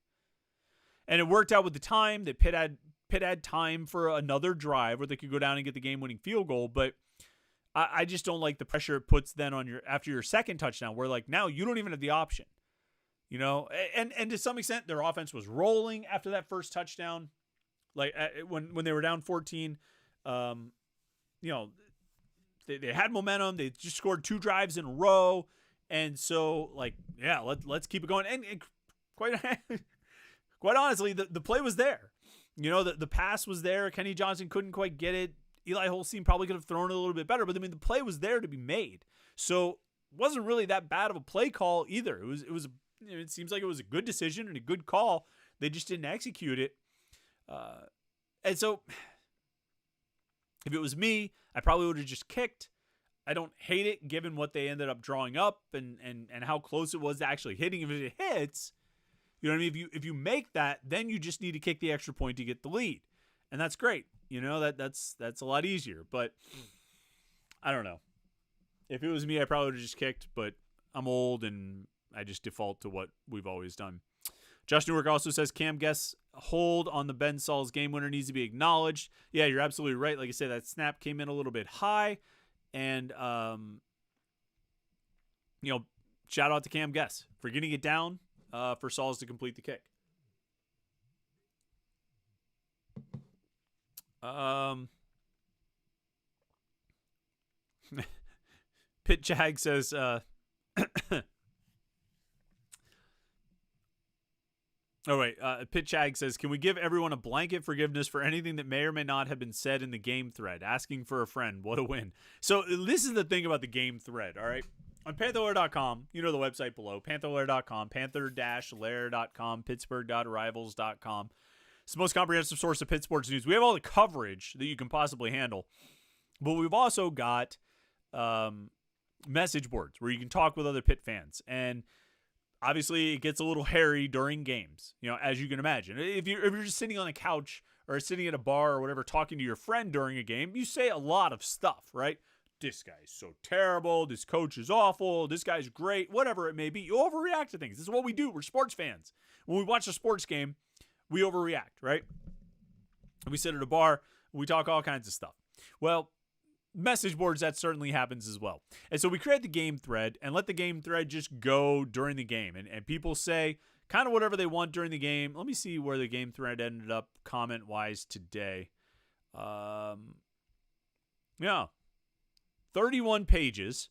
And it worked out with the time that Pitt had time for another drive where they could go down and get the game-winning field goal, but I just don't like the pressure it puts then on after your second touchdown, where now you don't even have the option, and to some extent their offense was rolling after that first touchdown, when they were down 14, They had momentum. They just scored 2 drives in a row. And so, let's keep it going. And quite honestly, the play was there. The pass was there. Kenny Johnson couldn't quite get it. Eli Holstein probably could have thrown it a little bit better. But, the play was there to be made. So, it wasn't really that bad of a play call either. It seems like it was a good decision and a good call. They just didn't execute it. And so, if it was me, I probably would have just kicked. I don't hate it given what they ended up drawing up and how close it was to actually hitting. If it hits, you know what I mean? If you make that, then you just need to kick the extra point to get the lead. And that's great. That's a lot easier. But I don't know. If it was me, I probably would have just kicked, but I'm old and I just default to what we've always done. Josh Newark also says Cam Guest's hold on the Ben Sauls game winner needs to be acknowledged. Yeah, you're absolutely right. Like I said, that snap came in a little bit high. And, shout out to Cam Guest for getting it down for Sauls to complete the kick. Pitt Jag says, Pitt Jag says, can we give everyone a blanket forgiveness for anything that may or may not have been said in the game thread? Asking for a friend. What a win. So this is the thing about the game thread, all right? On Panther-Lair.com, the website below, Panther-Lair.com, Panther-Lair.com, Pittsburgh.rivals.com. It's the most comprehensive source of Pitt sports news. We have all the coverage that you can possibly handle. But we've also got message boards where you can talk with other Pitt fans. And obviously, it gets a little hairy during games, as you can imagine. If you're just sitting on a couch or sitting at a bar or whatever, talking to your friend during a game, you say a lot of stuff, right? This guy's so terrible. This coach is awful. This guy's great. Whatever it may be. You overreact to things. This is what we do. We're sports fans. When we watch a sports game, we overreact, right? We sit at a bar. We talk all kinds of stuff. Well, message boards, that certainly happens as well. And so we create the game thread and let the game thread just go during the game. And people say kind of whatever they want during the game. Let me see where the game thread ended up comment-wise today. 31 pages,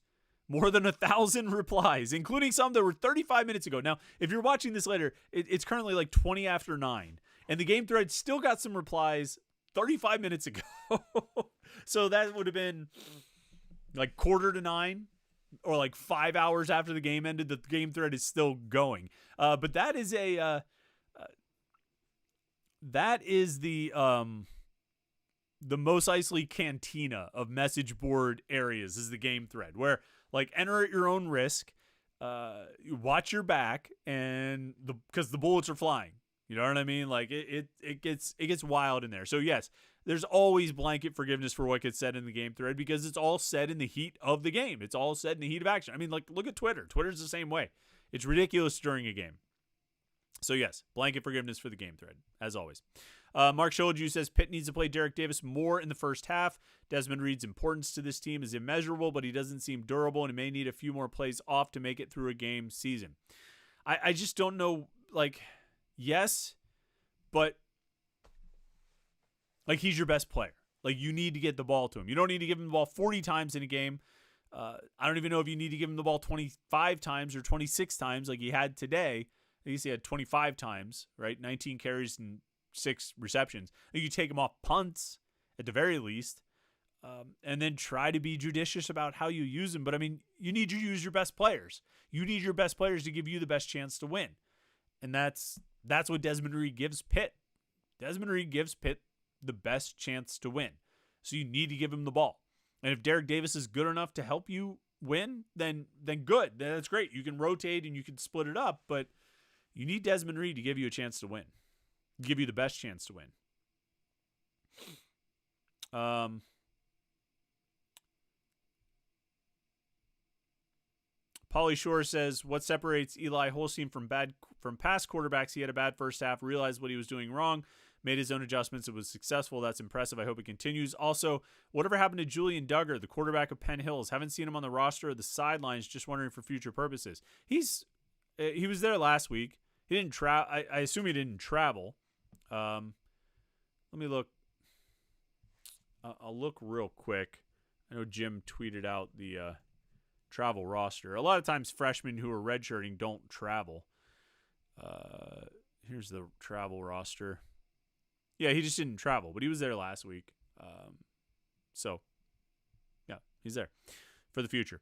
more than 1,000 replies, including some that were 35 minutes ago. Now, if you're watching this later, it's currently like 20 after 9. And the game thread still got some replies 35 minutes ago. So that would have been like 8:45 or like 5 hours after the game ended. The game thread is still going. But that is the Mos Eisley cantina of message board areas is the game thread, where like enter at your own risk, you watch your back, and because the bullets are flying. You know what I mean? Like it gets wild in there. So yes, there's always blanket forgiveness for what gets said in the game thread because it's all said in the heat of the game. It's all said in the heat of action. I mean, like look at Twitter. Twitter's the same way. It's ridiculous during a game. So yes, blanket forgiveness for the game thread, as always. Mark Showju says Pitt needs to play Derek Davis more in the first half. Desmond Reed's importance to this team is immeasurable, but he doesn't seem durable, and he may need a few more plays off to make it through a game season. I just don't know, like, yes, but like he's your best player. Like you need to get the ball to him. You don't need to give him the ball 40 times in a game. I don't even know if you need to give him the ball 25 times or 26 times like he had today. At least he had 25 times, right? 19 carries and 6 receptions. You take him off punts at the very least, and then try to be judicious about how you use him. But I mean, you need to use your best players. You need your best players to give you the best chance to win, and that's what Desmond Reed gives Pitt. Desmond Reed gives Pitt the best chance to win. So you need to give him the ball. And if Derek Davis is good enough to help you win, then good. That's great. You can rotate and you can split it up, but you need Desmond Reed to give you a chance to win. Give you the best chance to win. Pauly Shore says, what separates Eli Holstein from past quarterbacks? He had a bad first half, realized what he was doing wrong, made his own adjustments, and was successful. That's impressive. I hope it continues. Also, whatever happened to Julian Duggar, the quarterback of Penn Hills? Haven't seen him on the roster or the sidelines, just wondering for future purposes. He was there last week. He didn't travel. I assume he didn't travel. Let me look. I'll look real quick. I know Jim tweeted out the travel roster. A lot of times freshmen who are redshirting don't travel. Here's the travel roster. Yeah, he just didn't travel, but he was there last week. So, yeah, he's there for the future.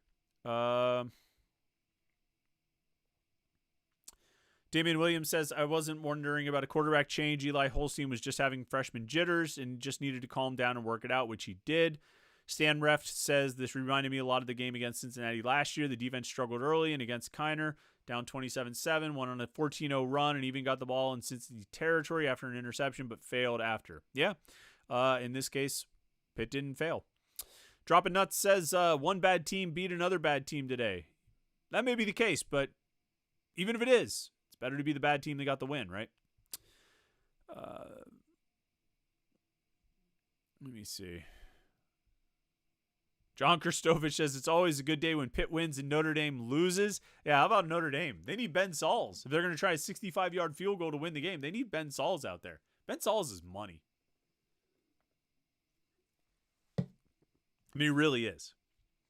Damian Williams says, I wasn't wondering about a quarterback change. Eli Holstein was just having freshman jitters and just needed to calm down and work it out, which he did. Stan Reft says, this reminded me a lot of the game against Cincinnati last year. The defense struggled early and against Kiner, down 27-7, went on a 14-0 run and even got the ball in Cincinnati territory after an interception, but failed after. Yeah, in this case, Pitt didn't fail. Dropping Nuts says, one bad team beat another bad team today. That may be the case, but even if it is, it's Better to be the bad team that got the win, right? Let me see. John Kristovich says it's always a good day when Pitt wins and Notre Dame loses. Yeah, how about Notre Dame? They need Ben Sauls. If they're going to try a 65-yard field goal to win the game, they need Ben Sauls out there. Ben Sauls is money. I mean, he really is.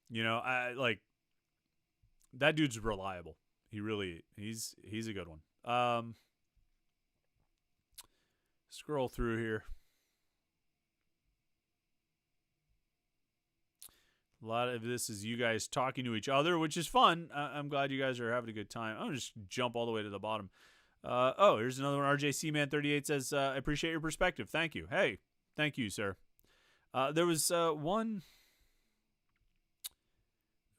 You know, that dude's reliable. He's a good one. Scroll through here. A lot of this is you guys talking to each other, which is fun. I'm glad you guys are having a good time. I'm going to just jump all the way to the bottom. Here's another one. RJC Man 38 says, I appreciate your perspective. Thank you. Hey, thank you, sir. There was one.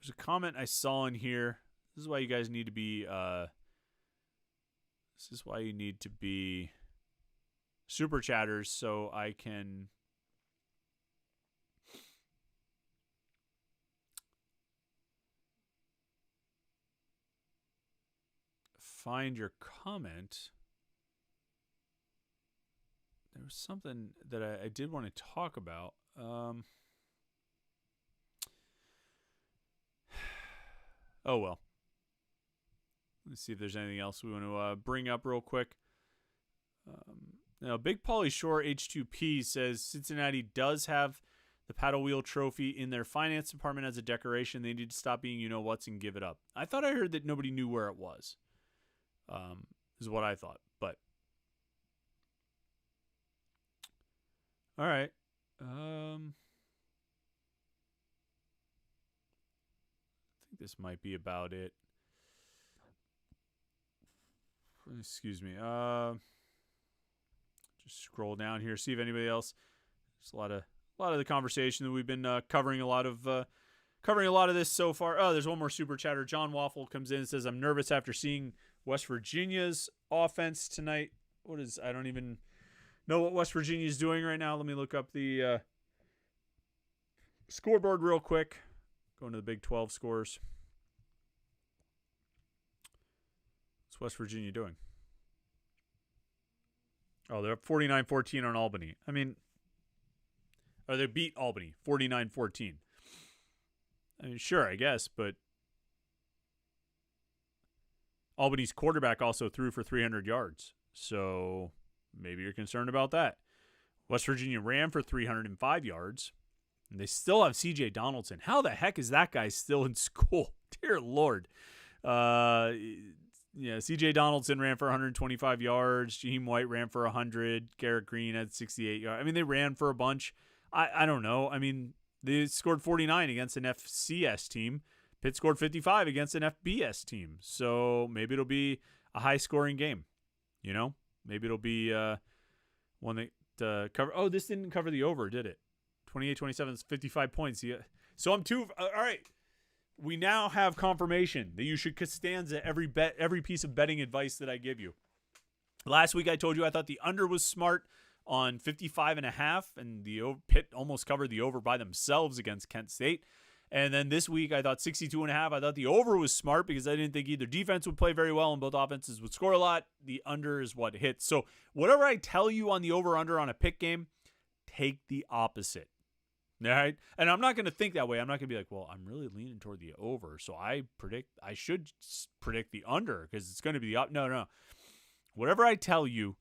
There's a comment I saw in here. This is why you guys need to be. This is why you need to be super chatters, so I can find your comment. There was something that I did want to talk about. Oh, well. Let's see if there's anything else we want to bring up real quick. Now, Big Pauly Shore H2P says Cincinnati does have the paddle wheel trophy in their finance department as a decoration. They need to stop being you-know-whats and give it up. I thought I heard that nobody knew where it was. Is what I thought. But, all right. I think this might be about it. Excuse me. Just scroll down here, see if anybody else. There's a lot of the conversation that we've been covering a lot of this so far. Oh, there's one more super chatter. John Waffle comes in and says, "I'm nervous after seeing West Virginia's offense tonight." I don't even know what West Virginia is doing right now. Let me look up the scoreboard real quick. Going to the Big 12 scores. What's West Virginia doing? Oh, they're up 49-14 on Albany. I mean, or they beat Albany 49-14. I mean, sure, I guess, but Albany's quarterback also threw for 300 yards. So maybe you're concerned about that. West Virginia ran for 305 yards. And they still have C.J. Donaldson. How the heck is that guy still in school? Dear Lord. C.J. Donaldson ran for 125 yards. Jaheim White ran for 100. Garrett Green had 68 yards. I mean, they ran for a bunch. I don't know. I mean, they scored 49 against an FCS team. Pitt scored 55 against an FBS team. So maybe it'll be a high-scoring game. You know? Maybe it'll be one that cover. Oh, this didn't cover the over, did it? 28-27 is 55 points. Yeah. So I'm all right. We now have confirmation that you should Costanza every piece of betting advice that I give you. Last week I told you I thought the under was smart on 55.5, and the Pitt almost covered the over by themselves against Kent State. And then this week I thought 62.5. I thought the over was smart because I didn't think either defense would play very well and both offenses would score a lot. The under is what hits. So whatever I tell you on the over-under on a Pitt game, take the opposite. All right? And I'm not going to think that way. I'm not going to be like, well, I'm really leaning toward the over, so I should predict the under because it's going to be the No. Whatever I tell you,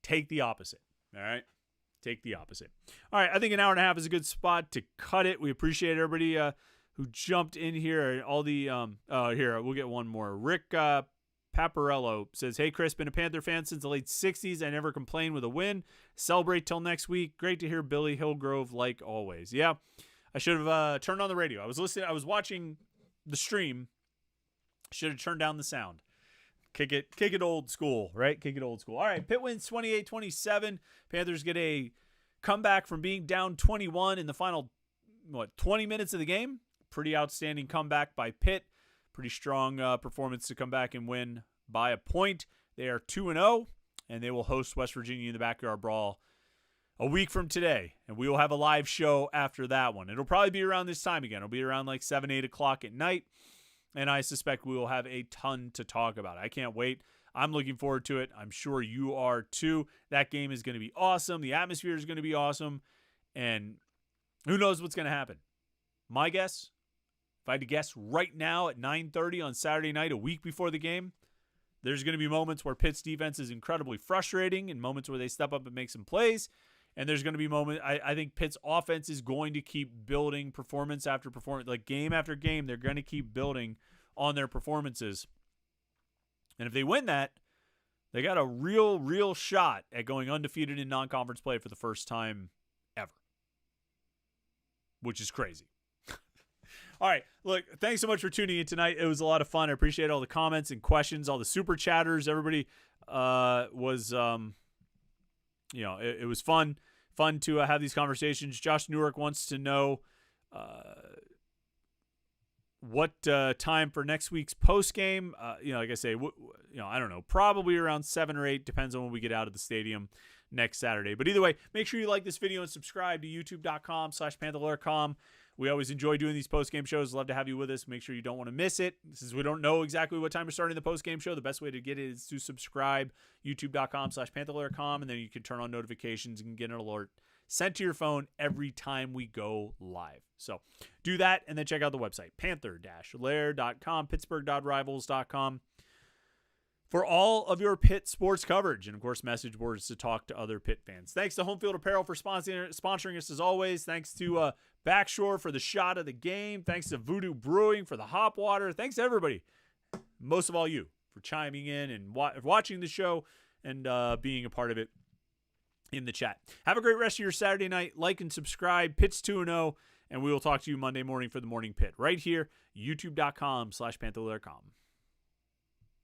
take the opposite. All right? Take the opposite. All right, I think an hour and a half is a good spot to cut it. We appreciate everybody who jumped in here. All the here, we'll get one more. Rick Paparello says, "Hey Chris, been a Panther fan since the late 60s. I never complain with a win. Celebrate till next week. Great to hear Billy Hillgrove like always." Yeah, I should have turned on the radio. I was watching the stream. Should have turned down the sound. Kick it old school, right? Kick it old school. All right, Pitt wins 28-27. Panthers get a comeback from being down 21 in the final, 20 minutes of the game. Pretty outstanding comeback by Pitt. Pretty strong performance to come back and win by a point. They are 2-0, and they will host West Virginia in the Backyard Brawl a week from today. And we will have a live show after that one. It'll probably be around this time again. It'll be around like 7, 8 o'clock at night. and I suspect we will have a ton to talk about. I can't wait. I'm looking forward to it. I'm sure you are too. That game is going to be awesome. The atmosphere is going to be awesome, and who knows what's going to happen. My guess, if I had to guess right now at 9:30 on Saturday night, a week before the game, there's going to be moments where Pitt's defense is incredibly frustrating and moments where they step up and make some plays. And there's going to be moments, I think Pitt's offense is going to keep building performance after performance. Like game after game, they're going to keep building on their performances. And if they win that, they got a real shot at going undefeated in non-conference play for the first time ever. Which is crazy. All right, look, thanks so much for tuning in tonight. It was a lot of fun. I appreciate all the comments and questions, all the super chatters. Everybody was, it was fun to have these conversations. Josh Newark wants to know what time for next week's post game. Like I say, I don't know, probably around 7 or 8, depends on when we get out of the stadium next Saturday. But either way, make sure you like this video and subscribe to youtube.com/Panther-Lair.com. We always enjoy doing these post-game shows. Love to have you with us. Make sure you don't want to miss it. Since we don't know exactly what time we're starting the post-game show, the best way to get it is to subscribe, youtube.com/Panther-Lair.com, and then you can turn on notifications and get an alert sent to your phone every time we go live. So do that, and then check out the website, Panther-Lair.com, Pittsburgh.rivals.com, for all of your Pitt sports coverage. And, of course, message boards to talk to other Pitt fans. Thanks to Home Field Apparel for sponsoring us as always. Thanks to Backshore for the shot of the game. Thanks to Voodoo Brewing for the hop water. Thanks to everybody, most of all you, for chiming in and watching the show and being a part of it in the chat. Have a great rest of your Saturday night. Like and subscribe. Pitt's 2-0, and we will talk to you Monday morning for the Morning Pit right here, youtube.com/Panther-Lair.com.